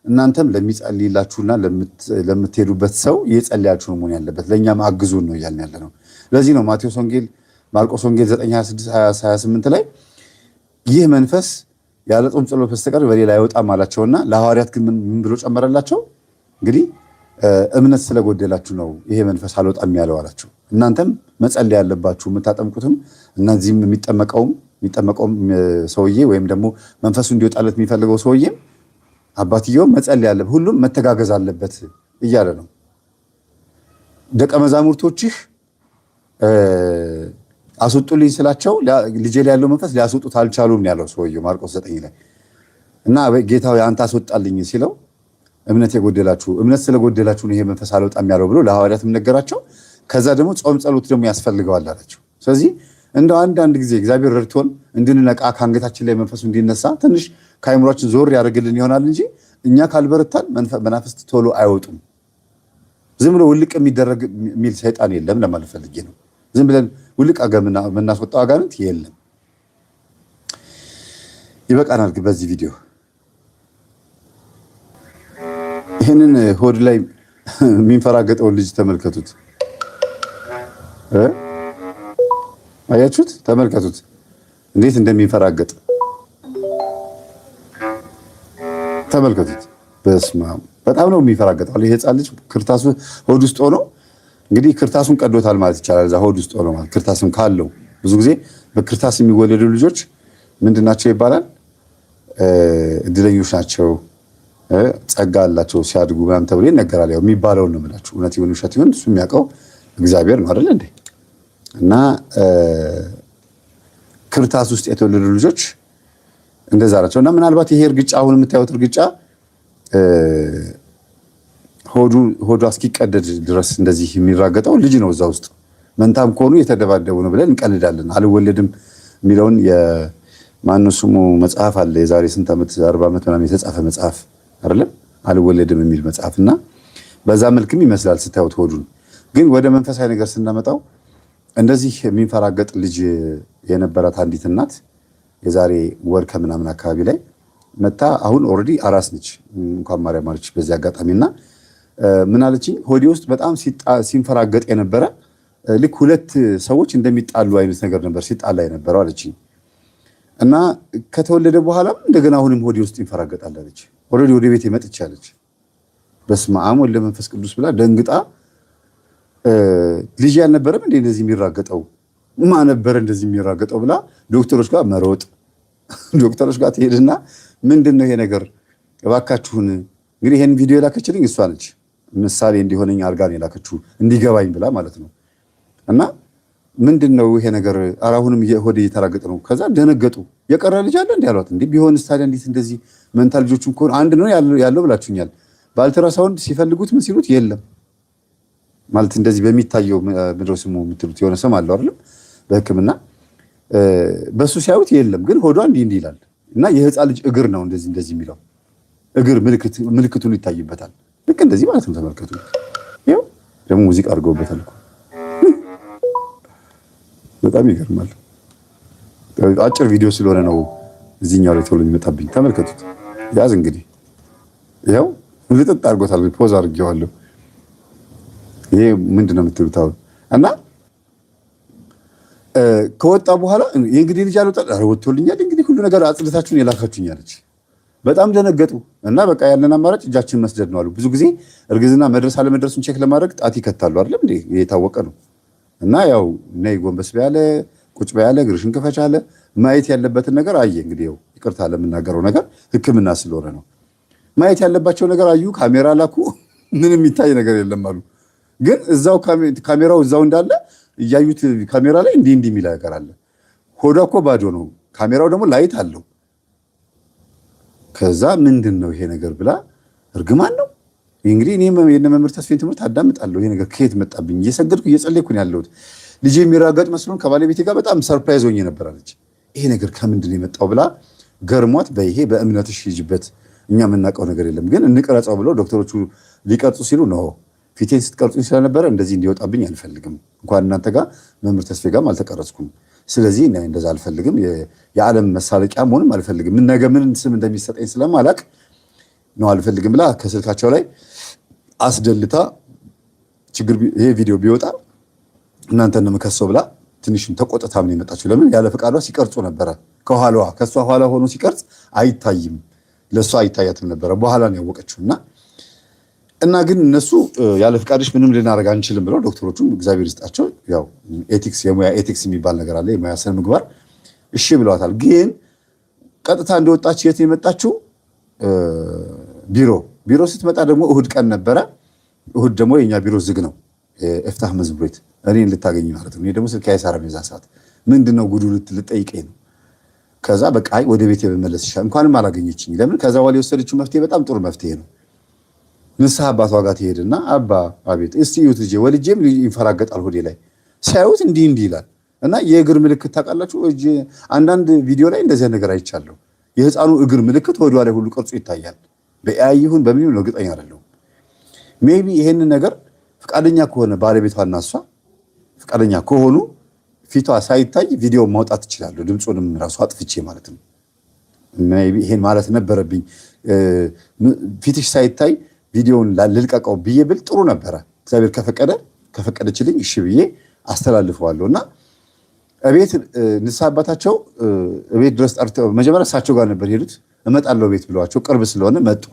እናንተም ለሚጸልይላችሁና ለምትሄዱበት ሰው እየጸለያችሁ ነው መሆን ያለበት። ለእኛም አግዙን ነው እያልን ያለ ነው። ለዚህ ነው ማርቆስ ወንጌል 9:26-28 ላይ ይህ መንፈስ ያለ ጾም ጸሎት በስተቀር በሌላ አይወጣም አላቸውና ለሐዋርያት ግን ምን ብሎ ጨመረላቸው? እንግዲህ እምነት ስለጎደላችሁ ነው ይሄ መንፈስ አልወጣም ያለው አላቸው። እናንተም መጸለይ ያለባችሁ የምታጠምቁትም እነዚህም የሚጠመቀውም ሰውዬ ወይም ደግሞ መንፈሱ እንዲወጣለት የሚፈልገው ሰውዬም አባትየውም መጸለይ ያለበት ሁሉም መተጋገዝ አለበት እያለ ነው። ደቀ መዛሙርቶችህ አስወጡልኝ ስላቸው ልጄ ላይ ያለው መንፈስ ሊያስወጡት አልቻሉም ያለው ሰውዬው ማርቆስ 9 ላይ እና ጌታው አንተ አስወጣልኝ ሲለው እምነት ስለጎደላችሁ ነው ይሄ መንፈስ አልወጣም ያለው ብሎ ለሐዋርያትም ነገራቸው። ከዛ ደግሞ ጾም ጸሎት ደግሞ ያስፈልገዋል አላቸው። ስለዚህ እንደው አንዳንድ ጊዜ እግዚአብሔር ረድቶን እንድንነቃ ከአንገታችን ላይ መንፈሱ እንዲነሳ ትንሽ ከአይምሯችን ዞር ያደርግልን ይሆናል እንጂ እኛ ካልበረታን መናፍስት ቶሎ አይወጡም። ዝም ብሎ ውልቅ የሚደረግ የሚል ሰይጣን የለም ለማለት ፈልጌ ነው። ዝም ብለን ውልቅ የምናስወጣው አጋንንት የለም። ይበቃናል። በዚህ ቪዲዮ ይህንን ሆድ ላይ የሚንፈራገጠውን ልጅ ተመልከቱት። አያችሁት? ተመልከቱት እንዴት እንደሚንፈራገጥ ተመልከቱት። በስመ አብ በጣም ነው የሚንፈራገጠው። ይሄ ሕፃን ልጅ ክርታሱ ሆድ ውስጥ ሆኖ እንግዲህ ክርታሱን ቀዶታል ማለት ይቻላል። እዛ ሆድ ውስጥ ሆኖ ማለት ክርታስም ካለው ብዙ ጊዜ በክርታስ የሚወለዱ ልጆች ምንድናቸው ይባላል? እድለኞች ናቸው፣ ጸጋ አላቸው ሲያድጉ ምናምን ተብሎ ይነገራል። ያው የሚባለውን ነው የምላችሁ። እውነት ይሁን ውሸት ይሁን እሱ የሚያውቀው እግዚአብሔር ነው አይደል እንዴ? እና ክርታስ ውስጥ የተወለዱ ልጆች እንደዛ ናቸው። እና ምናልባት ይሄ እርግጫ አሁን የምታዩት እርግጫ ሆዱ እስኪቀደድ ድረስ እንደዚህ የሚራገጠው ልጅ ነው። እዛ ውስጥ መንታም ከሆኑ የተደባደቡ ነው ብለን እንቀልዳለን። አልወለድም የሚለውን የማነው ስሙ መጽሐፍ አለ። የዛሬ ስንት ዓመት 40 ዓመት ምናምን የተጻፈ መጽሐፍ አይደለም አልወለድም የሚል መጽሐፍ እና በዛ መልክም ይመስላል ስታዩት ሆዱን። ግን ወደ መንፈሳዊ ነገር ስናመጣው እንደዚህ የሚንፈራገጥ ልጅ የነበራት አንዲት እናት የዛሬ ወር ከምናምን አካባቢ ላይ መታ አሁን ኦልሬዲ አራስ ነች። እንኳን ማርያም አለች በዚህ አጋጣሚና ምን አለችኝ? ሆዴ ውስጥ በጣም ሲንፈራገጥ የነበረ ልክ ሁለት ሰዎች እንደሚጣሉ አይነት ነገር ነበር ሲጣላ የነበረው አለችኝ። እና ከተወለደ በኋላም እንደገና አሁንም ሆዴ ውስጥ ይንፈራገጣል አለች። ኦልሬዲ ወደ ቤት መጥቻለች። በስመ አብ ወወልድ ወመንፈስ ቅዱስ ብላ ደንግጣ ልጅ ያልነበረም እንደ እንደዚህ የሚራገጠው ነበር እንደዚህ የሚራገጠው ብላ ዶክተሮች ጋር መሮጥ ዶክተሮች ጋር ትሄድና ምንድነው ይሄ ነገር እባካችሁን። እንግዲህ ይሄን ቪዲዮ የላከችልኝ እሷ ነች። ምሳሌ እንዲሆነኝ አርጋ ነው የላከችው እንዲገባኝ ብላ ማለት ነው። እና ምንድነው ይሄ ነገር አራሁንም ሆዴ እየተራገጠ ነው። ከዛ ደነገጡ። የቀረ ልጅ አለ እንዴ አሏት። እንዴ ቢሆንስ ታዲያ እንዴት እንደዚህ መንታ ልጆቹን እኮ አንድ ነው ያለው ብላችሁኛል። በአልትራሳውንድ ሲፈልጉት ምን ሲሉት የለም ማለት እንደዚህ በሚታየው ምድረው ስሙ የምትሉት የሆነ ሰም አለው አይደል? በሕክምና በሱ ሲያዩት የለም፣ ግን ሆዷ እንዲህ ይላል። እና የህፃን ልጅ እግር ነው እንደዚህ የሚለው እግር ምልክቱን ይታይበታል። ልክ እንደዚህ ማለት ነው። ተመልከቱ። ይኸው ደግሞ ሙዚቃ አድርገውበታል እኮ በጣም ይገርማል። አጭር ቪዲዮ ስለሆነ ነው እዚህኛው ላይ ቶሎ የሚመጣብኝ። ተመልከቱት። ያዝ እንግዲህ ይኸው ልጥጥ አድርጎታል። ፖዝ አድርጌዋለሁ። ይሄ ምንድነው የምትሉት አሁን? እና ከወጣ በኋላ የእንግዲህ ልጅ አልወጣ ወጥቶልኛል፣ እንግዲህ ሁሉ ነገር አጽድታችሁን የላካችሁኝ አለች። በጣም ደነገጡ እና በቃ ያለን አማራጭ እጃችን መስደድ ነው አሉ። ብዙ ጊዜ እርግዝና መድረስ አለመድረሱን ቼክ ለማድረግ ጣት ይከታሉ አይደለም እንዴ? የታወቀ ነው። እና ያው ነይ ጎንበስ በያለ ቁጭ በያለ እግርሽን ክፈች አለ። ማየት ያለበትን ነገር አየ። እንግዲህ ያው ይቅርታ ለምናገረው ነገር ሕክምና ስለሆነ ነው። ማየት ያለባቸው ነገር አዩ። ካሜራ ላኩ። ምንም የሚታይ ነገር የለም አሉ። ግን እዛው ካሜራው እዛው እንዳለ እያዩት ካሜራ ላይ እንዲህ የሚል ነገር አለ። ሆዷ እኮ ባዶ ነው። ካሜራው ደግሞ ላይት አለው። ከዛ ምንድን ነው ይሄ ነገር ብላ እርግማን ነው እንግዲህ። እኔ የነ መምህር ተስፋዬን ትምህርት አዳምጣለሁ። ይሄ ነገር ከየት መጣብኝ? እየሰገድኩ እየጸለይኩ ነው ያለሁት። ልጄ የሚራገጥ መስሎን ከባለቤቴ ጋር በጣም ሰርፕራይዝ ሆኜ ነበር አለች። ይሄ ነገር ከምንድን ነው የመጣው ብላ ገርሟት፣ በይሄ በእምነትሽ ሂጂበት፣ እኛ የምናውቀው ነገር የለም ግን እንቅረጸው ብለው ዶክተሮቹ ሊቀርጹ ሲሉ ነው ፊቴን ስትቀርጹኝ ስለነበረ እንደዚህ እንዲወጣብኝ አልፈልግም። እንኳን እናንተ ጋር መምህር ተስፋዬ ጋርም አልተቀረጽኩም። ስለዚህ እኔ እንደዛ አልፈልግም። የዓለም መሳለቂያ መሆንም አልፈልግም። ነገ ምን ስም እንደሚሰጠኝ ስለማላቅ ነው አልፈልግም ብላ ከስልካቸው ላይ አስደልታ ይሄ ቪዲዮ ቢወጣ እናንተ እንደምከሰው ብላ ትንሽም ተቆጥታ ምን የመጣችው። ለምን ያለ ፈቃዷ ሲቀርጹ ነበረ። ከኋላዋ ከሷ ኋላ ሆኖ ሲቀርጽ አይታይም፣ ለሷ አይታያትም ነበረ። በኋላ ነው ያወቀችውና ግን እነሱ ያለ ፈቃድሽ ምንም ልናደርግ አንችልም ብለው ዶክተሮቹም እግዚአብሔር ይስጣቸው፣ ያው ኤቲክስ የሙያ ኤቲክስ የሚባል ነገር አለ፣ የሙያ ስነ ምግባር እሺ ብለዋታል። ግን ቀጥታ እንደወጣች የት የመጣችው ቢሮ ስትመጣ ደግሞ እሁድ ቀን ነበረ። እሁድ ደግሞ የኛ ቢሮ ዝግ ነው፣ እፍታህ መዝብሬት እኔን ልታገኝ ማለት ነው። እኔ ደግሞ ስልክ አይሰራም የዛ ሰዓት። ምንድነው ጉዱ ልትጠይቀኝ ነው። ከዛ በቃ ወደ ቤት የመመለስ ይሻል። እንኳንም አላገኘችኝ። ለምን ከዛ በኋላ የወሰደችው መፍትሄ በጣም ጥሩ መፍትሄ ነው። ንስሐ አባቷ ጋር ትሄድና አባ አቤት እስቲ እዩት ልጄ ወልጄም ይንፈራገጣል ሆዴ ላይ ሲያዩት እንዲህ ይላል። እና የእግር ምልክት ታውቃላችሁ፣ አንዳንድ ቪዲዮ ላይ እንደዚህ ነገር አይቻለሁ። የህፃኑ እግር ምልክት ሆዷ ላይ ሁሉ ቅርጹ ይታያል። በኤአይ ይሁን በምን ነው እርግጠኛ አይደለሁም። ሜቢ ይሄንን ነገር ፍቃደኛ ከሆነ ባለቤቷና እሷ ፍቃደኛ ከሆኑ ፊቷ ሳይታይ ቪዲዮ ማውጣት ትችላለሁ፣ ድምፁንም ራሱ አጥፍቼ ማለት ነው። ሜቢ ይሄን ማለት ነበረብኝ። ፊትሽ ሳይታይ ቪዲዮውን ልልቀቀው ብዬ ብል ጥሩ ነበረ። እግዚአብሔር ከፈቀደችልኝ እሺ ብዬ አስተላልፈዋለሁ። እና እቤት ንስሐ አባታቸው እቤት ድረስ ጠርተው መጀመሪያ እሳቸው ጋር ነበር ሄዱት። እመጣለሁ ቤት ብለዋቸው ቅርብ ስለሆነ መጡ።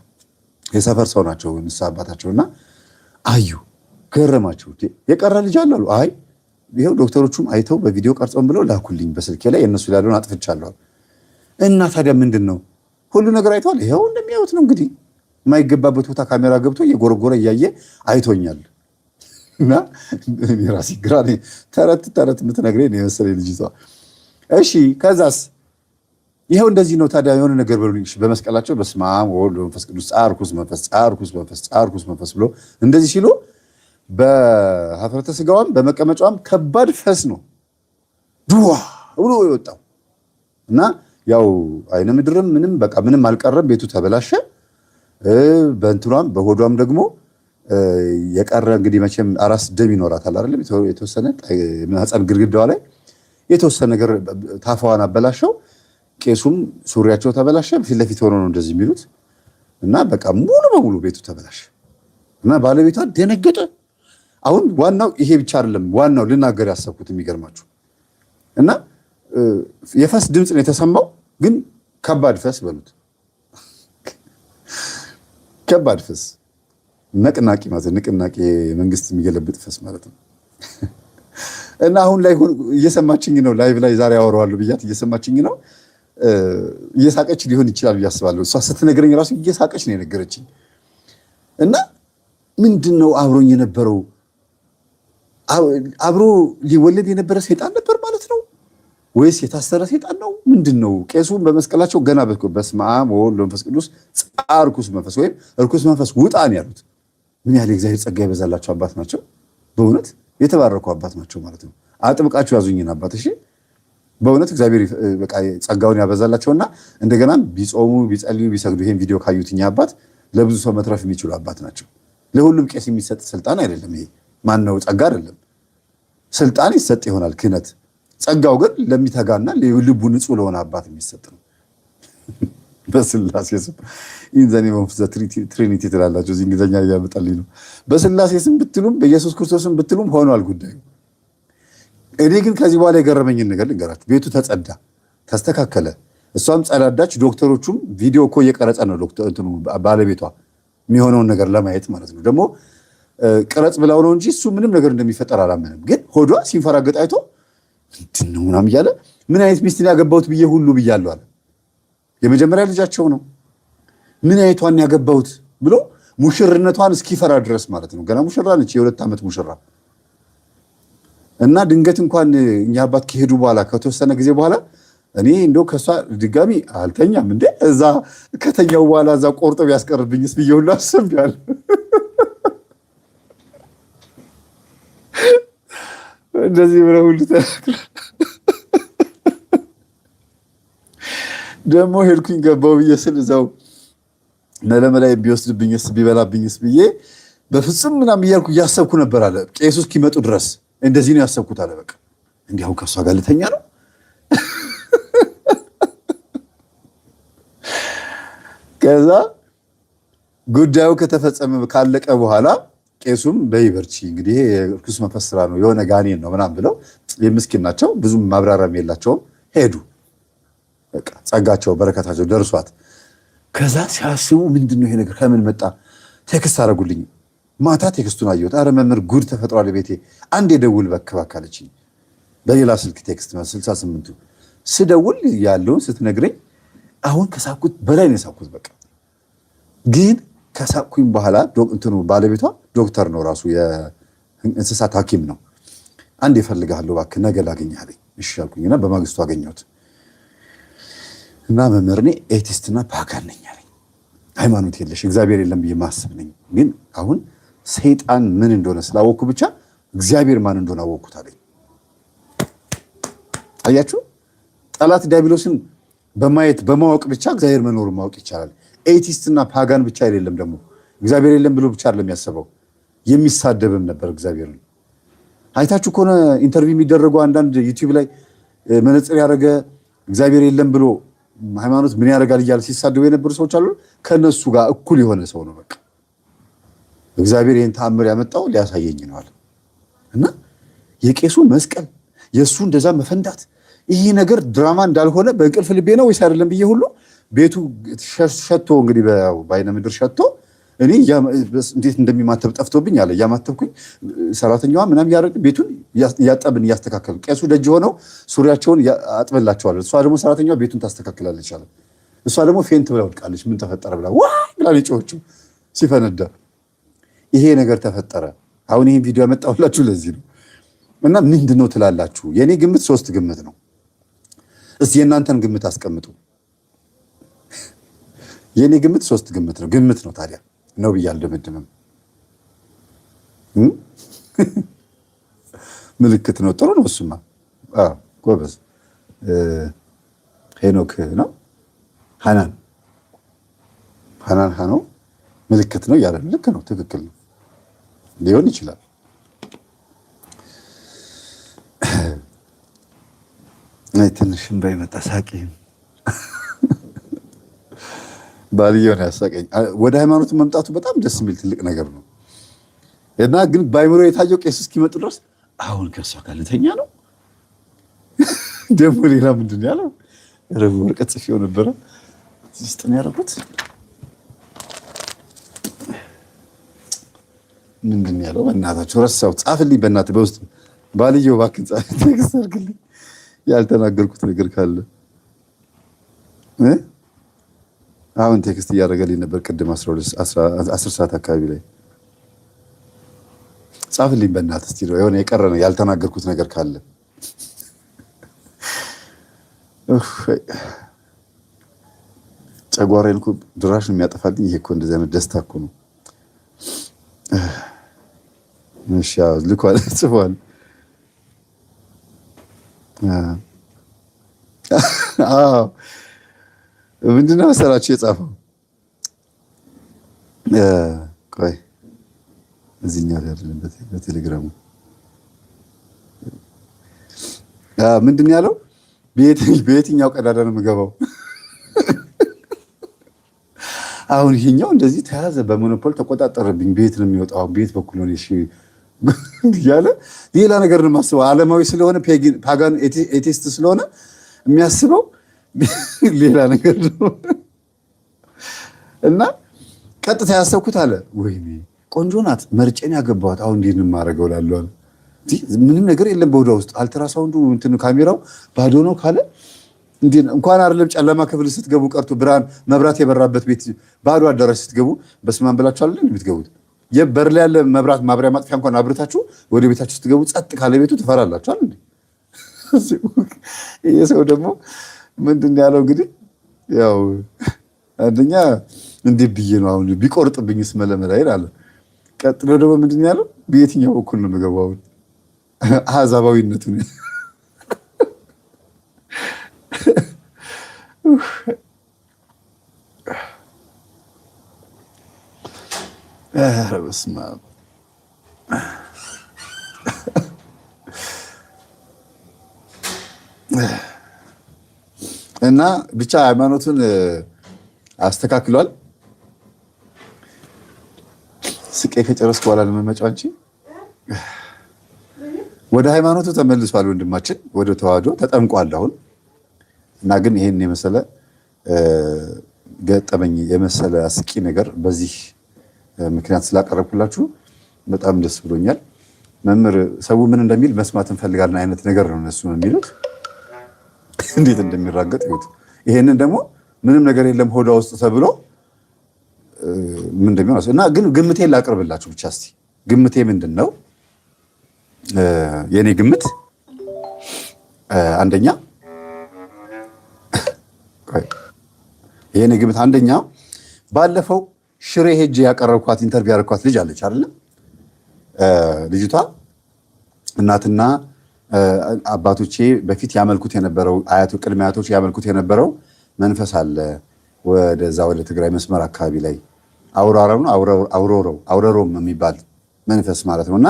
የሰፈር ሰው ናቸው ንስሐ አባታቸውና አዩ፣ ገረማቸው። የቀረ ልጅ አለ አሉ። አይ ይሄው ዶክተሮቹም አይተው በቪዲዮ ቀርጸውን ብለው ላኩልኝ፣ በስልኬ ላይ የእነሱ ያለውን አጥፍቻለሁ። እና ታዲያ ምንድን ነው ሁሉ ነገር አይተዋል። ይኸው እንደሚያዩት ነው እንግዲህ የማይገባበት ቦታ ካሜራ ገብቶ እየጎረጎረ እያየ አይቶኛል። እና ራሴ ግራ ተረት የምትነግረኝ ነው የመሰለኝ ልጅቷ። እሺ ከዛስ ይኸው እንደዚህ ነው። ታዲያ የሆነ ነገር በሉኝ። በመስቀላቸው በስመ አብ ወወልድ ወመንፈስ ቅዱስ ጻርኩስ መንፈስ ብሎ እንደዚህ ሲሉ በሀፍረተ ስጋዋም በመቀመጫዋም ከባድ ፈስ ነው ድዋ ብሎ የወጣው እና ያው አይነ ምድርም ምንም አልቀረም። ቤቱ ተበላሸ። በእንትኗም በሆዷም ደግሞ የቀረ እንግዲህ መቼም አራስ ደም ይኖራታል አይደለም? የተወሰነ ማህፀን ግድግዳዋ ላይ የተወሰነ ነገር ታፋዋን አበላሸው። ቄሱም ሱሪያቸው ተበላሸ። ፊት ለፊት ሆኖ ነው እንደዚህ የሚሉት እና በቃ ሙሉ በሙሉ ቤቱ ተበላሸ እና ባለቤቷ ደነገጠ። አሁን ዋናው ይሄ ብቻ አይደለም። ዋናው ልናገር ያሰብኩት የሚገርማችሁ እና የፈስ ድምፅ ነው የተሰማው፣ ግን ከባድ ፈስ በሉት ከባድ ፈስ ነቅናቂ ማለት ንቅናቄ መንግስት የሚገለብጥ ፈስ ማለት ነው። እና አሁን ላይ እየሰማችኝ ነው። ላይቭ ላይ ዛሬ አወራዋለሁ ብያት እየሰማችኝ ነው። እየሳቀች ሊሆን ይችላል ብዬ አስባለሁ። እሷ ስትነግረኝ ራሱ እየሳቀች ነው የነገረችኝ። እና ምንድነው አብሮኝ የነበረው አብሮ ሊወለድ የነበረ ሰይጣን ነበር ማለት ነው ወይስ የታሰረ ሰይጣን ነው? ምንድነው? ቄሱን በመስቀላቸው ገና በስመ አብ ወወልድ ወመንፈስ ቅዱስ ጻርኩስ መንፈስ ወይም እርኩስ መንፈስ ውጣ ነው ያሉት። ምን ያህል እግዚአብሔር ጸጋ ይበዛላቸው አባት ናቸው። በእውነት የተባረኩ አባት ናቸው ማለት ነው። አጥብቃችሁ ያዙኝን አባት። እሺ በእውነት እግዚአብሔር በቃ ጸጋውን ያበዛላቸውና እንደገና ቢጾሙ ቢጸልዩ ቢሰግዱ ይሄን ቪዲዮ ካዩትኛ አባት ለብዙ ሰው መትረፍ የሚችሉ አባት ናቸው። ለሁሉም ቄስ የሚሰጥ ስልጣን አይደለም። ይሄ ማነው ጸጋ አይደለም። ስልጣን ይሰጥ ይሆናል ክህነት፣ ጸጋው ግን ለሚተጋና ልቡ ንጹህ ለሆነ አባት የሚሰጥ ነው። በስላሴ ስም ኢንዘኒ መንፈስ ትሪኒቲ ትላላችሁ። እዚህ እንግሊዝኛ እያመጣልኝ ነው። በስላሴ ስም ብትሉም በኢየሱስ ክርስቶስም ብትሉም ሆኗል ጉዳዩ። እኔ ግን ከዚህ በኋላ የገረመኝን ነገር ልንገራችሁ። ቤቱ ተጸዳ፣ ተስተካከለ፣ እሷም ጸዳዳች። ዶክተሮቹም ቪዲዮ እኮ እየቀረጸ ነው ባለቤቷ የሚሆነውን ነገር ለማየት ማለት ነው። ደግሞ ቅረጽ ብላው ነው እንጂ እሱ ምንም ነገር እንደሚፈጠር አላመንም። ግን ሆዷ ሲንፈራገጥ አይቶ ምንድን ነው ምናምን እያለ ምን አይነት ሚስትን ያገባሁት ብዬ ሁሉ ብያለሁ አለ። የመጀመሪያ ልጃቸው ነው። ምን አይነቷን ያገባሁት ብሎ ሙሽርነቷን እስኪፈራ ድረስ ማለት ነው። ገና ሙሽራ ነች፣ የ2 ዓመት ሙሽራ እና ድንገት እንኳን እኛ አባት ከሄዱ በኋላ ከተወሰነ ጊዜ በኋላ እኔ እንደው ከሷ ድጋሚ አልተኛም እንዴ እዛ ከተኛው በኋላ እዛ ቆርጦ ቢያስቀርብኝስ ብዬ ሁሉ አስቤያለሁ። እንደዚህ ብለው ሁሉ ተናግረው ደግሞ ሄድኩኝ ገባው ብዬ ስል እዛው መለመላይ ቢወስድብኝስ ቢበላብኝስ ብዬ በፍጹም ምናምን እያልኩ እያሰብኩ ነበር አለ። ቄሱ እስኪመጡ ድረስ እንደዚህ ነው ያሰብኩት አለ። በቃ እንዲህ አሁን ከሷ ጋር ልተኛ ነው። ከዛ ጉዳዩ ከተፈጸመ ካለቀ በኋላ ቄሱም በይበርቺ እንግዲህ የርኩስ መንፈስ ስራ ነው የሆነ ጋኔን ነው ምናምን ብለው የምስኪን ናቸው፣ ብዙም ማብራሪያም የላቸውም። ሄዱ። በቃ ጸጋቸው በረከታቸው ደርሷት። ከዛ ሲያስቡ ምንድነው ይሄ ነገር ከምን መጣ? ቴክስት አደረጉልኝ። ማታ ቴክስቱን አየሁት። አረ መምህር ጉድ ተፈጥሯል ቤቴ፣ አንዴ ደውል በክባክ አለችኝ። በሌላ ስልክ ቴክስት 68ቱ ስደውል ያለውን ስትነግረኝ አሁን ከሳኩት በላይ ነው የሳኩት። በቃ ግን ከሳኩኝ በኋላ እንትኑ ባለቤቷ ዶክተር ነው ራሱ የእንስሳት ሐኪም ነው። አንድ እፈልግሃለሁ እባክህ ነገ ላገኝህ አለኝ። እሺ አልኩኝና በማግስቱ አገኘሁት እና መምህር እኔ ኤቲስትና ፓጋን ነኝ አለኝ። ሃይማኖት የለሽ እግዚአብሔር የለም ብዬ ማስብ ነኝ። ግን አሁን ሰይጣን ምን እንደሆነ ስላወቅኩ ብቻ እግዚአብሔር ማን እንደሆነ አወቅኩት አለኝ። አያችሁ፣ ጠላት ዲያብሎስን በማየት በማወቅ ብቻ እግዚአብሔር መኖሩን ማወቅ ይቻላል። ኤቲስትና ፓጋን ብቻ አይደለም ደግሞ እግዚአብሔር የለም ብሎ ብቻ አይደለም ያሰበው፣ የሚሳደብም ነበር እግዚአብሔርን። አይታችሁ ከሆነ ኢንተርቪው የሚደረጉ አንዳንድ ዩቲዩብ ላይ መነጽር ያደረገ እግዚአብሔር የለም ብሎ ሃይማኖት ምን ያደርጋል እያለ ሲሳደቡ የነበሩ ሰዎች አሉ። ከነሱ ጋር እኩል የሆነ ሰው ነው። በቃ እግዚአብሔር ይህን ተአምር ያመጣው ሊያሳየኝ ነው አለ እና የቄሱ መስቀል የእሱ እንደዛ መፈንዳት ይህ ነገር ድራማ እንዳልሆነ በእንቅልፍ ልቤ ነው ወይስ አይደለም ብዬ ሁሉ ቤቱ ሸቶ እንግዲህ በአይነ ምድር ሸቶ እኔ እንዴት እንደሚማተብ ጠፍቶብኝ አለ። እያማተብኩኝ ሰራተኛዋ ምናምን እያደረግን ቤቱን እያጠብን እያስተካከልን ቄሱ ደጅ ሆነው ሱሪያቸውን አጥበላቸዋል። እሷ ደግሞ ሰራተኛዋ ቤቱን ታስተካክላለች አለ። እሷ ደግሞ ፌንት ብላ ወድቃለች። ምን ተፈጠረ ብላ ዋይ ብላ ጮኸችው ሲፈነዳ ይሄ ነገር ተፈጠረ። አሁን ይሄን ቪዲዮ ያመጣሁላችሁ ለዚህ ነው። እና ምንድን ነው ትላላችሁ? የኔ ግምት 3 ግምት ነው። እስቲ የእናንተን ግምት አስቀምጡ። የኔ ግምት 3 ግምት ነው። ግምት ነው ታዲያ ነው ብዬ አልደመድምም። ምልክት ነው። ጥሩ ነው እሱማ። ጎበዝ ሄኖክ ነው ሃናን ሃኖ ምልክት ነው ያለ ልክ ነው። ትክክል ነው ሊሆን ይችላል። አይ ትንሽ እንዳይመጣ ሳቂ ባልየው ነው ያሳቀኝ። ወደ ሃይማኖት መምጣቱ በጣም ደስ የሚል ትልቅ ነገር ነው እና ግን ባይምሮ የታየው ቄስ እስኪመጡ ድረስ አሁን ከሷ ጋር ልተኛ ነው። ደግሞ ሌላ ምንድን ነው ያለው? ረቡ ወረቀት ጽፌው ነበረ ውስጥ ነው ያደረጉት። ምንድን ነው ያለው? በእናታችሁ ረሳሁት። ጻፍልኝ በእናትህ በውስጥ ባልየው እባክህ ጻፍ፣ ቴክስት አድርግልኝ ያልተናገርኩት ነገር ካለ አሁን ቴክስት እያደረገልኝ ነበር ቅድም 10 ሰዓት አካባቢ ላይ። ጻፍልኝ በእናትህ እስቲ ነው የሆነ የቀረ ነው ያልተናገርኩት ነገር ካለ። ጨጓራዬን እኮ ድራሽ ነው የሚያጠፋልኝ። ይሄ እኮ እንደዚህ አይነት ደስታ እኮ ነው። እሺ ልኳል ጽፏል። ምንድነው መሰላችሁ የጻፈው? ቆይ እዚህኛው ላይ አይደለም፣ በቴሌግራሙ ምንድን ያለው? በየትኛው ቀዳዳ ነው የምገባው? አሁን ይሄኛው እንደዚህ ተያዘ፣ በሞኖፖል ተቆጣጠረብኝ፣ ቤት ነው የሚወጣው፣ ቤት በኩል ነው እሺ ያለ ሌላ ነገር ነው የማስበው። ዓለማዊ ስለሆነ ፓጋን ኤቲስት ስለሆነ የሚያስበው ሌላ ነገር ነው። እና ቀጥታ ያሰብኩት አለ ወይኔ ቆንጆ ናት መርጬን ያገባኋት፣ አሁን እንዴት ነው የማደርገው እላለሁ አለ። ምንም ነገር የለም በሆዷ ውስጥ፣ አልትራሳውንዱ እንትን ካሜራው ባዶ ነው ካለ እንኳን አይደለም ጨለማ ክፍል ስትገቡ ቀርቶ ብርሃን መብራት የበራበት ቤት ባዶ አዳራሽ ስትገቡ በስማን ብላችሁ አይደል የምትገቡት? የበር ላይ ያለ መብራት ማብሪያ ማጥፊያ እንኳን አብርታችሁ ወደ ቤታችሁ ስትገቡ ጸጥ ካለ ቤቱ ትፈራላችሁ አይደል? ይሄ ሰው ደግሞ ምንድን ያለው እንግዲህ ያው አንደኛ እንዴት ብዬ ነው አሁን ቢቆርጥብኝስ መለመላይል አለ። ቀጥሎ ደግሞ ምንድን ያለው በየትኛው በኩል ነው የምገባው? አሕዛባዊነቱን በስመ አብ እና ብቻ ሃይማኖቱን አስተካክሏል። ስቄ ከጨረስኩ በኋላ ለመመጫው አንቺ ወደ ሃይማኖቱ ተመልሷል ወንድማችን፣ ወደ ተዋህዶ ተጠምቋል አሁን። እና ግን ይሄን የመሰለ ገጠመኝ የመሰለ አስቂ ነገር በዚህ ምክንያት ስላቀረብኩላችሁ በጣም ደስ ብሎኛል። መምህር ሰው ምን እንደሚል መስማት እንፈልጋለን አይነት ነገር ነው እነሱ የሚሉት። እንዴት እንደሚራገጥ ይሁት። ይሄንን ደግሞ ምንም ነገር የለም ሆዷ ውስጥ ተብሎ ምን እንደሚሆን እና ግን ግምቴን ላቅርብላችሁ ብቻ እስቲ። ግምቴ ምንድነው? የኔ ግምት አንደኛ የኔ ግምት አንደኛ ባለፈው ሽሬ ሄጄ ያቀረብኳት ኢንተርቪው ያደረኳት ልጅ አለች አይደል? ልጅቷ እናትና አባቶቼ በፊት ያመልኩት የነበረው ቅድመ አያቶች ያመልኩት የነበረው መንፈስ አለ ወደዛ ወደ ትግራይ መስመር አካባቢ ላይ አውረሮም የሚባል መንፈስ ማለት ነውና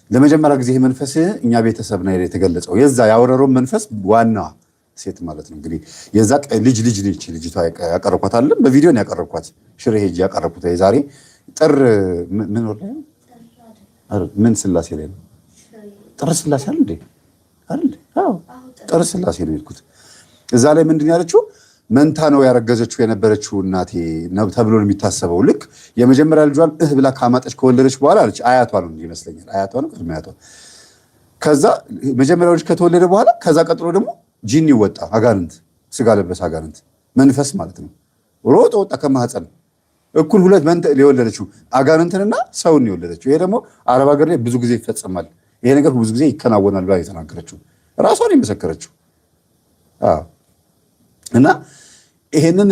ለመጀመሪያ ጊዜ መንፈስ እኛ ቤተሰብ ነው የተገለጸው። የዛ የአውረሮም መንፈስ ዋና ሴት ማለት ነው እንግዲህ የዛ ልጅ ልጅቷ ያቀረብኳት አለ በቪዲዮ ነው ያቀረብኳት። ሽሬ ሄጄ ያቀረብኩት የዛሬ ጥር ምን ወር ላይ ምን ስላሴ ላይ ነው? ጥር ስላሴ አይደል? አዎ ጥር ስላሴ ነው የሄድኩት። እዛ ላይ ምንድን ያለችው መንታ ነው ያረገዘችው የነበረችው እናቴ ነው ተብሎ ነው የሚታሰበው። ልክ የመጀመሪያ ልጇን ብላ ካማጠች ከወለደች በኋላ አለች አያቷ ነው ይመስለኛል፣ አያቷ ነው ቅድመ አያቷ። ከዛ መጀመሪያ ልጅ ከተወለደ በኋላ ከዛ ቀጥሎ ደግሞ ጂኒ ወጣ፣ አጋንንት፣ ስጋ ለበስ አጋንንት መንፈስ ማለት ነው። ሮጦ ወጣ ከማህፀን እኩል ሁለት መንተ የወለደችው አጋንንትንና ሰውን የወለደችው። ይሄ ደግሞ አረብ ሀገር ላይ ብዙ ጊዜ ይፈጸማል፣ ይሄ ነገር ብዙ ጊዜ ይከናወናል ብላ የተናገረችው ራሷን የመሰከረችው። እና ይሄንን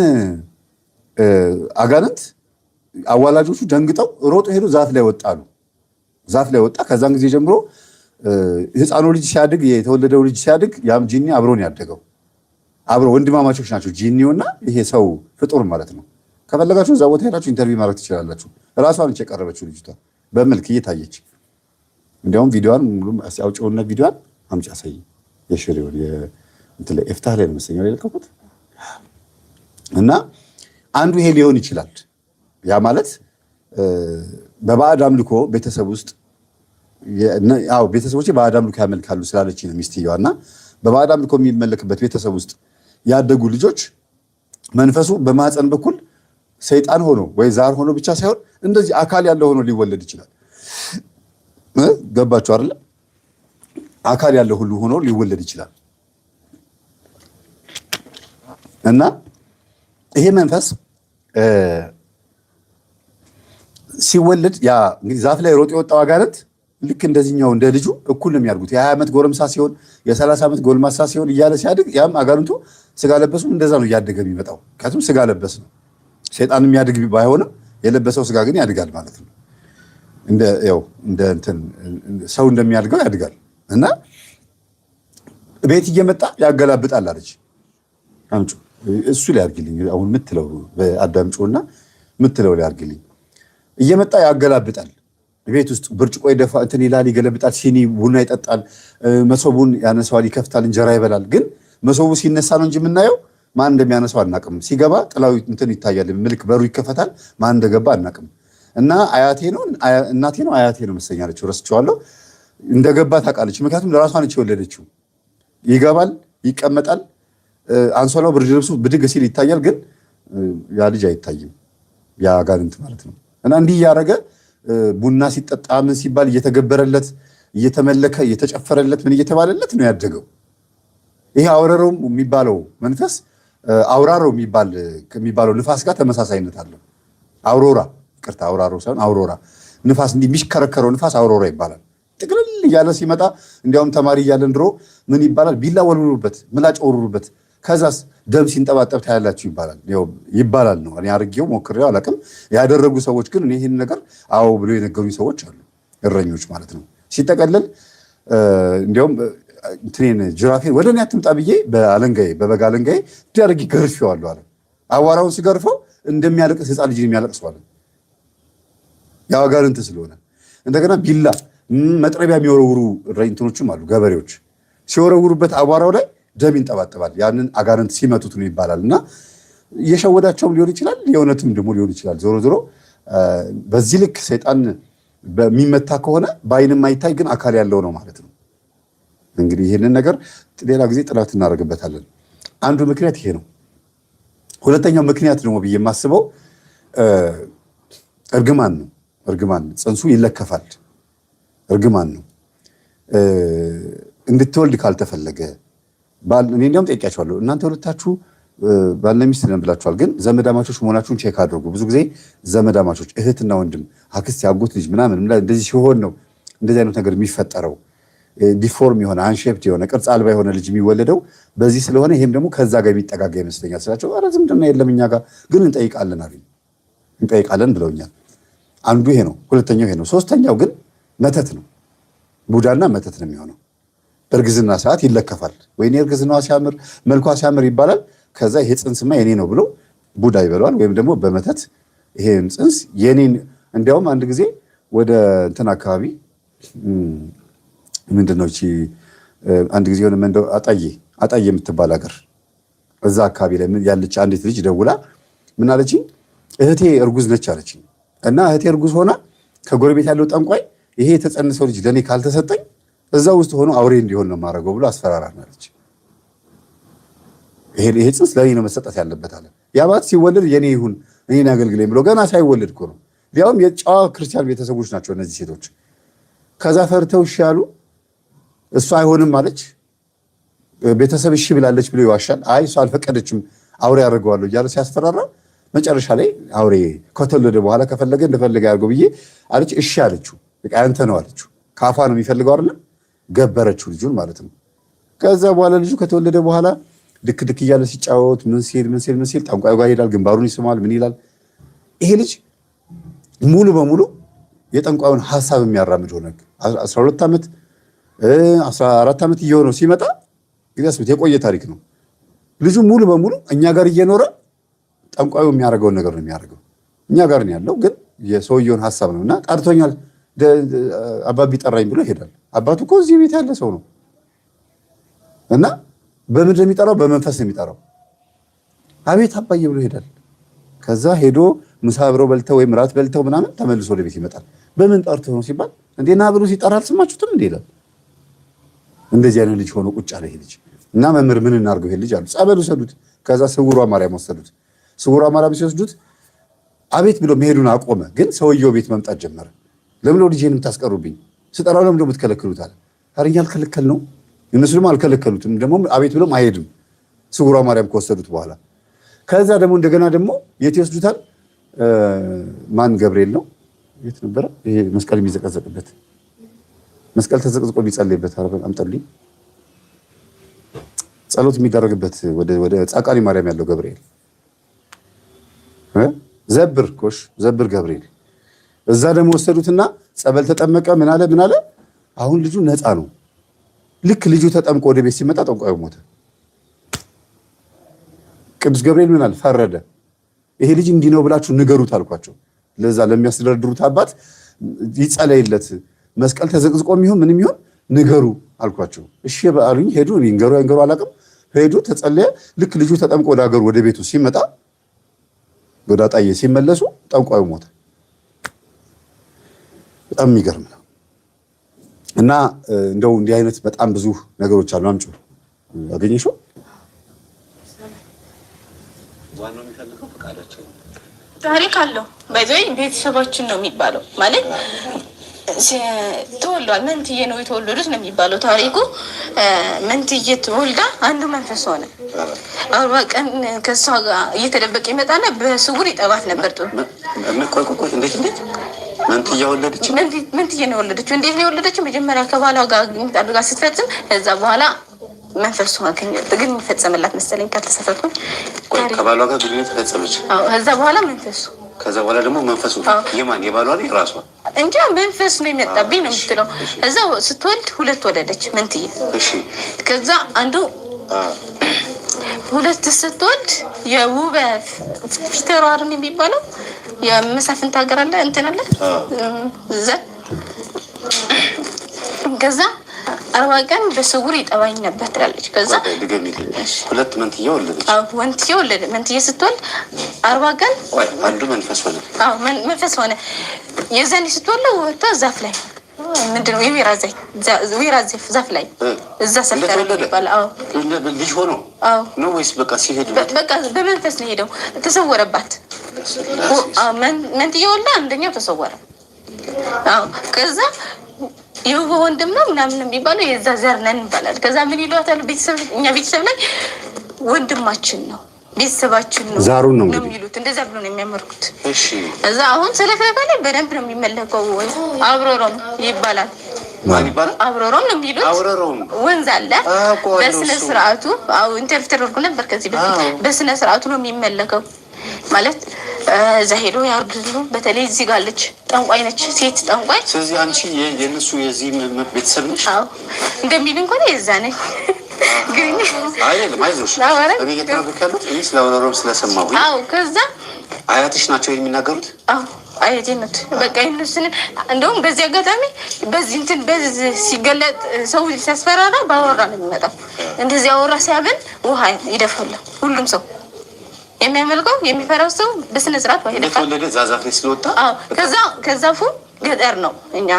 አጋንንት አዋላጆቹ ደንግጠው ሮጦ ሄዱ፣ ዛፍ ላይ ወጣሉ። ዛፍ ላይ ወጣ። ከዛን ጊዜ ጀምሮ ህፃኑ ልጅ ሲያድግ የተወለደው ልጅ ሲያድግ ያም ጂኒ አብሮን ያደገው አብሮ ወንድማማቾች ናቸው፣ ጂኒውና ይሄ ሰው ፍጡር ማለት ነው። ከፈለጋችሁ እዛ ቦታ ሄዳችሁ ኢንተርቪው ማድረግ ትችላላችሁ። ራሷን የቀረበችው ልጅቷ በመልክ እየታየች እንዲያውም ቪዲዮዋን ሙሉ አውጪውና ቪዲዮዋን አምጪ አሳይ። የሽሬውን እንትን ላይ ኤፍታህ ላይ ነው መሰለኝ የለቀቁት። እና አንዱ ይሄ ሊሆን ይችላል። ያ ማለት በባዕድ አምልኮ ቤተሰብ ውስጥ ያው ቤተሰቦቼ ባዕድ አምልኮ ያመልካሉ ስላለች ነው ሚስትየዋ። እና በባዕድ አምልኮ የሚመለክበት ቤተሰብ ውስጥ ያደጉ ልጆች መንፈሱ በማህፀን በኩል ሰይጣን ሆኖ ወይ ዛር ሆኖ ብቻ ሳይሆን እንደዚህ አካል ያለው ሆኖ ሊወለድ ይችላል። ገባችሁ አይደለ? አካል ያለው ሁሉ ሆኖ ሊወለድ ይችላል። እና ይሄ መንፈስ ሲወለድ ያ እንግዲህ ዛፍ ላይ ሮጥ የወጣው አጋንንት ልክ እንደዚህኛው እንደ ልጁ እኩል ነው የሚያድጉት። የ20 ዓመት ጎረምሳ ሲሆን የ30 ዓመት ጎልማሳ ሲሆን እያለ ሲያድግ ያም አጋንንቱ ስጋ ለበሱ እንደዛ ነው እያደገ የሚመጣው። ምክንያቱም ስጋ ለበስ ነው። ሰይጣን የሚያድግ ባይሆንም የለበሰው ስጋ ግን ያድጋል ማለት ነው። እንደ እንትን ሰው እንደሚያድገው ያድጋል። እና ቤት እየመጣ ያገላብጣል አለች። አምጩ እሱ ላይ አድርግልኝ አሁን ምትለው በአዳምጪውና ምትለው ላይ አድርግልኝ እየመጣ ያገላብጣል ቤት ውስጥ ብርጭቆ ይደፋ እንትን ይላል ይገለብጣል ሲኒ ቡና ይጠጣል መሶቡን ያነሳዋል ይከፍታል እንጀራ ይበላል ግን መሶቡ ሲነሳ ነው እንጂ የምናየው ማን እንደሚያነሳው አናቅም ሲገባ ጥላው እንትን ይታያል ምልክ በሩ ይከፈታል ማን እንደገባ አናቅም እና አያቴ ነው እናቴ ነው አያቴ ነው መሰኛለችው ረስቼዋለሁ እንደገባ ታውቃለች ምክንያቱም ለራሷ ነች የወለደችው ይገባል ይቀመጣል አንሶላው ብርድ ልብሱ ብድግ ሲል ይታያል ግን ያ ልጅ አይታይም ያ ጋርንት ማለት ነው እና እንዲህ ያረገ ቡና ሲጠጣ ምን ሲባል እየተገበረለት እየተመለከ እየተጨፈረለት ምን እየተባለለት ነው ያደገው ይሄ አውራሮ የሚባለው መንፈስ አውራሮ የሚባለው ንፋስ ጋር ተመሳሳይነት አለው አውሮራ ቅርታ አውራሮ ሳይሆን አውሮራ ንፋስ እንዲህ የሚሽከረከረው ንፋስ አውሮራ ይባላል ጥቅልል ያለ ሲመጣ እንዲያውም ተማሪ እያለን ድሮ ምን ይባላል ቢላ ወልውሉበት ምላጭ ወሩሩበት ከዛስ ደም ሲንጠባጠብ ታያላችሁ ይባላል ነው እኔ አርጌው ሞክሬው አላውቅም ያደረጉ ሰዎች ግን ይሄን ነገር አዎ ብሎ የነገሩኝ ሰዎች አሉ እረኞች ማለት ነው ሲጠቀለል እንዲያውም እንትኔን ጅራፌን ወደኔ አትምጣ ብዬ በአለንጋዬ በበጋ አለንጋዬ ዲያርጊ ገርፌዋለሁ አለ አዋራውን ሲገርፈው እንደሚያለቅስ ህፃን ልጅ የሚያለቅሰው አለ ያጋንንት ስለሆነ እንደገና ቢላ መጥረቢያ የሚወረውሩ እረኝቶችም አሉ ገበሬዎች ሲወረውሩበት አዋራው ላይ ደም ይንጠባጠባል ያንን አጋንንት ሲመቱት ነው ይባላልና የሸወዳቸውም ሊሆን ይችላል የእውነትም ደግሞ ሊሆን ይችላል ዞሮ ዞሮ በዚህ ልክ ሰይጣን በሚመታ ከሆነ በአይንም አይታይ ግን አካል ያለው ነው ማለት ነው እንግዲህ ይሄንን ነገር ሌላ ጊዜ ጥናት እናደርግበታለን አንዱ ምክንያት ይሄ ነው ሁለተኛው ምክንያት ደግሞ ብዬ የማስበው እርግማን ጽንሱ ይለከፋል እርግማን ነው እንድትወልድ ካልተፈለገ እኔ እንዲያውም ጠይቂያቸዋለሁ እናንተ ሁለታችሁ ባልና ሚስት ነን ብላችኋል ግን ዘመዳማቾች መሆናችሁን ቼክ አድርጉ ብዙ ጊዜ ዘመዳማቾች እህትና ወንድም አክስት ያጎት ልጅ ምናምን እንደዚህ ሲሆን ነው እንደዚህ አይነት ነገር የሚፈጠረው ዲፎርም የሆነ አንሼፕድ የሆነ ቅርጽ አልባ የሆነ ልጅ የሚወለደው በዚህ ስለሆነ ይሄም ደግሞ ከዛ ጋር የሚጠጋጋ ይመስለኛል ስላቸው ኧረ ዝምድና የለም እኛ ጋር ግን እንጠይቃለን ብለውኛል አንዱ ይሄ ነው ሁለተኛው ይሄ ነው ሶስተኛው ግን መተት ነው ቡዳና መተት ነው የሚሆነው በእርግዝና ሰዓት ይለከፋል ወይኔ እርግዝናዋ ሲያምር መልኳ ሲያምር ይባላል ከዛ ይሄ ጽንስማ የኔ ነው ብሎ ቡዳ ይበለዋል ወይም ደግሞ በመተት ይሄን ጽንስ የኔን እንዲያውም አንድ ጊዜ ወደ እንትን አካባቢ ምንድነው እቺ አንድ ጊዜ የሆነ መንደው አጣዬ የምትባል ሀገር እዛ አካባቢ ላይ ያለች አንዲት ልጅ ደውላ ምን አለችኝ እህቴ እርጉዝ ነች አለችኝ እና እህቴ እርጉዝ ሆና ከጎረቤት ያለው ጠንቋይ ይሄ የተጸነሰው ልጅ ለኔ ካልተሰጠኝ እዛ ውስጥ ሆኖ አውሬ እንዲሆን ነው ማረገው ብሎ አስፈራራናለች ይሄ ጽንስ ለኔ ነው መሰጠት ያለበት አለ ያባት ሲወለድ የኔ ይሁን እኔን አገልግለኝ ብሎ ገና ሳይወለድ እኮ ነው ቢያውም የጫዋ ክርስቲያን ቤተሰቦች ናቸው እነዚህ ሴቶች ከዛ ፈርተው እሺ ያሉ እሷ አይሆንም ማለች ቤተሰብ እሺ ብላለች ብሎ ይዋሻል አይ እሷ አልፈቀደችም አውሬ ያደርገዋለሁ እያለ ሲያስፈራራ መጨረሻ ላይ አውሬ ከተወለደ በኋላ ከፈለገ እንደፈለገ ያርገው ብዬ አለች እሺ አለችው በቃ አንተ ነው አለችው ካፋ ነው የሚፈልገው አይደል ገበረችው ልጁን ማለት ነው ከዛ በኋላ ልጁ ከተወለደ በኋላ ድክ እያለ ሲጫወት ምን ሲል ጠንቋዩ ጋር ይሄዳል ግንባሩን ይስማል ምን ይላል ይሄ ልጅ ሙሉ በሙሉ የጠንቋዩን ሐሳብ የሚያራምድ ሆነ 12 ዓመት 14 ዓመት እየሆነው ሲመጣ ግዳስ የቆየ ታሪክ ነው ልጁ ሙሉ በሙሉ እኛ ጋር እየኖረ ጠንቋዩ የሚያደርገውን ነገር ነው የሚያደርገው እኛ ጋር ነው ያለው ግን የሰውየውን ሐሳብ ነውና ጣርቶኛል አባቢ ጠራኝ ብሎ ይሄዳል አባቱ እኮ እዚህ ቤት ያለ ሰው ነው እና በምንድን ነው የሚጠራው በመንፈስ ነው የሚጠራው አቤት አባዬ ብሎ ይሄዳል ከዛ ሄዶ ምሳ አብረው በልተው ወይም ራት በልተው ምናምን ተመልሶ ወደ ቤት ይመጣል በምን ጠርቶ ነው ሲባል እንዴና ብሎ ሲጠራ አልሰማችሁትም እንዴ ይላል እንደዚህ አይነት ልጅ ሆኖ ቁጭ አለ ይሄ ልጅ እና መምህር ምን እናርገው ይሄ ልጅ አሉ ጸበሉ ሰዱት ከዛ ስውሯ ማርያም ወሰዱት ስውሯ ማርያም ሲወስዱት አቤት ብሎ መሄዱን አቆመ ግን ሰውየው ቤት መምጣት ጀመረ ለምን ነው ልጄን የምታስቀሩብኝ ስጠራው ለምን ነው የምትከለክሉት አለ አረኛ አልከለከል ነው እነሱ ደግሞ አልከለከሉትም ደግሞ አቤት ብሎም አይሄድም ስውሯ ማርያም ከወሰዱት በኋላ ከዛ ደግሞ እንደገና ደግሞ የት ይወስዱታል ማን ገብርኤል ነው የት ነበር ይሄ መስቀል የሚዘቀዘቅበት መስቀል ተዘቅዝቆ ቢጸልይበት አረፈ አምጣልኝ ጸሎት የሚደረግበት ወደ ጻቃሊ ማርያም ያለው ገብርኤል ዘብር ገብርኤል እዛ ደግሞ ወሰዱትና ጸበል ተጠመቀ ምን አለ አሁን ልጁ ነፃ ነው ልክ ልጁ ተጠምቆ ወደ ቤት ሲመጣ ጠንቋዩ ሞተ ቅዱስ ገብርኤል ምን አለ? ፈረደ። ይሄ ልጅ እንዲህ ነው ብላችሁ ንገሩት አልኳቸው። ለዛ ለሚያስተዳድሩት አባት ይጸለይለት፣ መስቀል ተዘቅዝቆ የሚሆን ምንም ይሁን ንገሩ አልኳቸው። እሺ ባሉኝ ሄዱ። ይንገሩ አይንገሩ አላውቅም። ሄዱ፣ ተጸለየ። ልክ ልጁ ተጠምቆ ወደ ሀገሩ ወደ ቤቱ ሲመጣ ወደ አጣዬ ሲመለሱ ጠንቋዩ ሞተ። በጣም የሚገርም ነው። እና እንደው እንዲህ አይነት በጣም ብዙ ነገሮች አሉ። አምጪው አገኘሽው? ዋናው የሚፈልገው ፈቃዳቸው ታሪክ አለው። በዚህ ቤተሰባችን ነው የሚባለው ማለት ተወልዷል። መንትዬ ነው የተወለዱት ነው የሚባለው ታሪኩ። መንትዬ ተወልዳ አንዱ መንፈስ ሆነ። 40 ቀን ከሷ ጋር እየተደበቀ ይመጣና በስውር ይጠባት ነበር። ቆይ እንዴት መንትዬ ወለደች? መንትዬ ነው የወለደችው። እንዴት ነው የወለደችው? መጀመሪያ ከባሏ ጋር ግንኙነት አድርጋ ስትፈጽም ከዛ በኋላ መንፈሱ አገኘት። ግን የሚፈጸምላት መሰለኝ ካልተሳሳትኩኝ። ከባሏ ጋር ግንኙነት ፈጸመች። ከዛ በኋላ መንፈሱ ከዛ በኋላ ደግሞ መንፈሱ የማን የባሏ ነው የራሷ እንጂ መንፈስ ነው የመጣብኝ ነው የምትለው። እዛ ስትወልድ 2 ወለደች መንትዬ። ከዛ አንዱ 2 ስትወልድ የውበ ፊተሯርን የሚባለው የመሳፍንት ሀገር አለ እንትን አለ እዛ ከዛ 40 ቀን በስውር ይጠባኝ ነበር ትላለች። ከዛ 2 መንትዬ ወለደች። መንትዬ ስትወልድ 40 ቀን አንዱ መንፈስ ሆነ። መንፈስ ሆነ። የዛኔ ስትወልድ ወጣ ዛፍ ላይ ምንድነው የወይራ ዛፍ ላይ እዛ ሰፈረ ይባላል። ልጅ ሆኖ ነው ወይስ በቃ ሲሄድ በቃ በመንፈስ ነው ሄደው ተሰወረባት። መንትዬ ወልዳ አንደኛው ተሰወረ። ከዛ የውበ ወንድም ነው ምናምን የሚባለው የዛ ዘር ነን ይባላል። ከዛ ምን ይሏታል ቤተሰብ፣ እኛ ቤተሰብ ላይ ወንድማችን ነው ቤተሰባችን ነው ዛሩን ነው የሚሉት። እንደዛ ብሎ ነው የሚያመርኩት። እሺ እዛ አሁን ስለፈለፈለ በደንብ ነው የሚመለከው። አብሮሮም ይባላል። ማን ይባላል? አብሮሮም ነው የሚሉት። አብሮሮም ወንዝ አለ። በስነ ስርዓቱ ኢንተርፕሬተር ወርኩ ነበር ከዚህ በፊት። በስነ ስርዓቱ ነው የሚመለከው ማለት እዛ ሄዶ ያርዱሉ። በተለይ እዚህ ጋር አለች ጠንቋይ ነች፣ ሴት ጠንቋይ። ስለዚህ አንቺ የነሱ የዚህ ቤተሰብ ነሽ? አዎ እንደሚል እንኳን የዛ ነኝ ግን አይደለም። አይዞሽ እኔ እየተናገርኩ ያለሁት እኔ ስለ አብሮሮም ስለሰማሁኝ። አዎ ከዛ አያትሽ ናቸው የሚናገሩት? አዎ አያቴ ናት። በቃ እነሱን እንደውም በዚህ አጋጣሚ በዚህ እንትን በዚህ ሲገለጥ ሰው ሲያስፈራራ ባወራ ነው የሚመጣው። እንደዚህ አወራ ሲያብን ውሃ ይደፋል ሁሉም ሰው የሚያመልከው የሚፈራው ሰው በስነ ስርዓት ይደፋል። ዛዛፍ ላይ ስለወጣ ከዛፉ ገጠር ነው። እኛ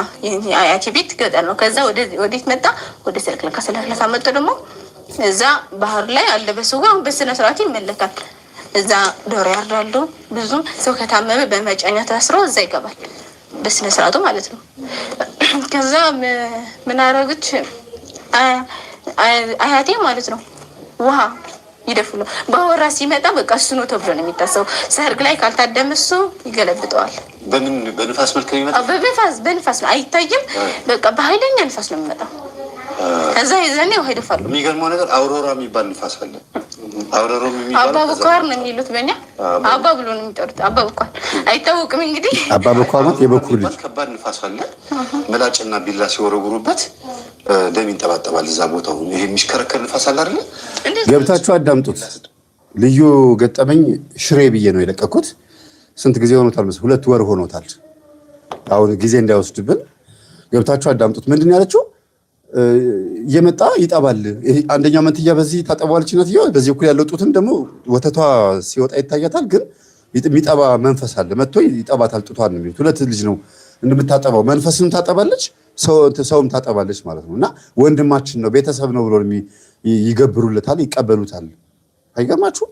አያቴ ቤት ገጠር ነው። ከዛ ወዴት መጣ? ወደ ሰልክለካ ሰልክለካ መጣ። ደግሞ እዛ ባህር ላይ አለ በስውር በስነ ስርዓት ይመለካል። እዛ ዶሮ ያርዳሉ። ብዙ ሰው ከታመመ በመጫኛ ታስሮ እዛ ይገባል በስነ ስርዓቱ ማለት ነው። ከዛ ምን አደረገች አያቴ ማለት ነው ውሃ ይደፍሉ ባወራ ሲመጣ በቃ እሱ ነው ተብሎ ነው የሚታሰበው። ሰርግ ላይ ካልታደመ እሱ ይገለብጠዋል። በንፋስ መልክ ነው የሚመጣው። በንፋስ ነው አይታይም። በቃ በኃይለኛ ንፋስ ነው የሚመጣው። ከዛ የዘኔ ውሃ ይደፋሉ። የሚገርመው ነገር አውሮራ የሚባል ንፋስ አለ። አውሮራ የሚባል አባ ቡኳር ነው የሚሉት በእኛ አባ ብሎ ነው የሚጠሩት። አባ ቡኳር አይታወቅም እንግዲህ። አባ ቡኳር ማለት የበኩር ልጅ ከባድ ንፋስ አለ። መላጭና ቢላ ሲወረውሩበት ደም ይንጠባጠባል እዛ ቦታው። ይሄ የሚሽከረከር ንፋስ አለ አይደል? ገብታችሁ አዳምጡት። ልዩ ገጠመኝ ሽሬ ብዬ ነው የለቀኩት። ስንት ጊዜ ሆኖታል መሰለኝ? 2 ወር ሆኖታል። አሁን ጊዜ እንዳይወስድብን ገብታችሁ አዳምጡት። ምንድን ነው ያለችው? እየመጣ ይጠባል። አንደኛው መንትያ በዚህ ታጠባለች እናትየዋ፣ በዚህ እኩል ያለው ጡትም ደግሞ ወተቷ ሲወጣ ይታያታል። ግን የሚጠባ መንፈስ አለ። መጥቶ ይጠባታል ጡቷን ነው የሚሉት። 2 ልጅ ነው እንደምታጠባው። መንፈስም ታጠባለች፣ ሰውም ታጠባለች ማለት ነው። እና ወንድማችን ነው ቤተሰብ ነው ብሎ ይገብሩለታል፣ ይቀበሉታል። አይገርማችሁ?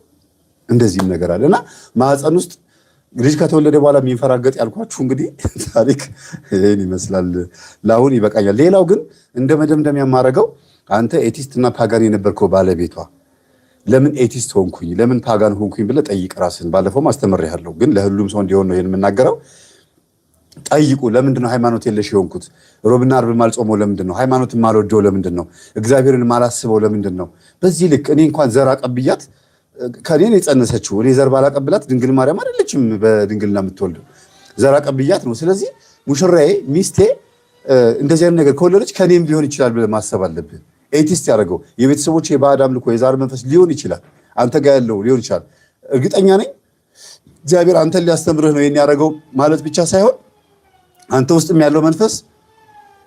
እንደዚህም ነገር አለ። እና ማህፀን ውስጥ ልጅ ከተወለደ በኋላ የሚንፈራገጥ ያልኳችሁ እንግዲህ ታሪክ ይሄን ይመስላል። ለአሁን ይበቃኛል። ሌላው ግን እንደ መደምደም የማደርገው አንተ ኤቲስት እና ፓጋን የነበርከው ባለቤቷ ለምን ኤቲስት ሆንኩኝ ለምን ፓጋን ሆንኩኝ ብለህ ጠይቅ ራስን። ባለፈውም አስተምሬሃለሁ፣ ግን ለሁሉም ሰው እንዲሆን ነው ይሄን የምናገረው። ጠይቁ። ለምንድን ነው ሃይማኖት የለሽ የሆንኩት? ሮብና አርብ ማልጾመው ለምንድን ነው? ሃይማኖትን ማልወደው ለምንድን ነው? እግዚአብሔርን ማላስበው ለምንድን ነው? በዚህ ልክ እኔ እንኳን ዘር አቀብያት ከኔን የጸነሰችው እኔ ዘር ባላቀብላት ድንግል ማርያም አይደለችም በድንግልና የምትወልደው፣ ዘር አቀብያት ነው። ስለዚህ ሙሽራዬ ሚስቴ እንደዚህ አይነት ነገር ከወለደች ከኔም ሊሆን ይችላል ብለህ ማሰብ አለብህ። ኤቲስት ያደረገው የቤተሰቦች የባዕድ አምልኮ የዛር መንፈስ ሊሆን ይችላል። አንተ ጋር ያለው ሊሆን ይችላል። እርግጠኛ ነኝ እግዚአብሔር አንተን ሊያስተምርህ ነው ያደረገው ማለት ብቻ ሳይሆን አንተ ውስጥም ያለው መንፈስ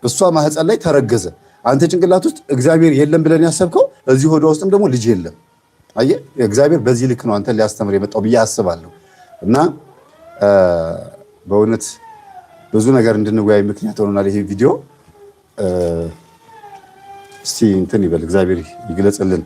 እሷ ማህፀን ላይ ተረገዘ። አንተ ጭንቅላት ውስጥ እግዚአብሔር የለም ብለን ያሰብከው እዚህ ሆዷ ውስጥም ደግሞ ልጅ የለም። አየህ እግዚአብሔር በዚህ ልክ ነው አንተን ሊያስተምር የመጣው ብዬ አስባለሁ። እና በእውነት ብዙ ነገር እንድንወያይ ምክንያት ሆኖናል ይሄ ቪዲዮ። እስቲ እንትን ይበል እግዚአብሔር ይግለጽልን።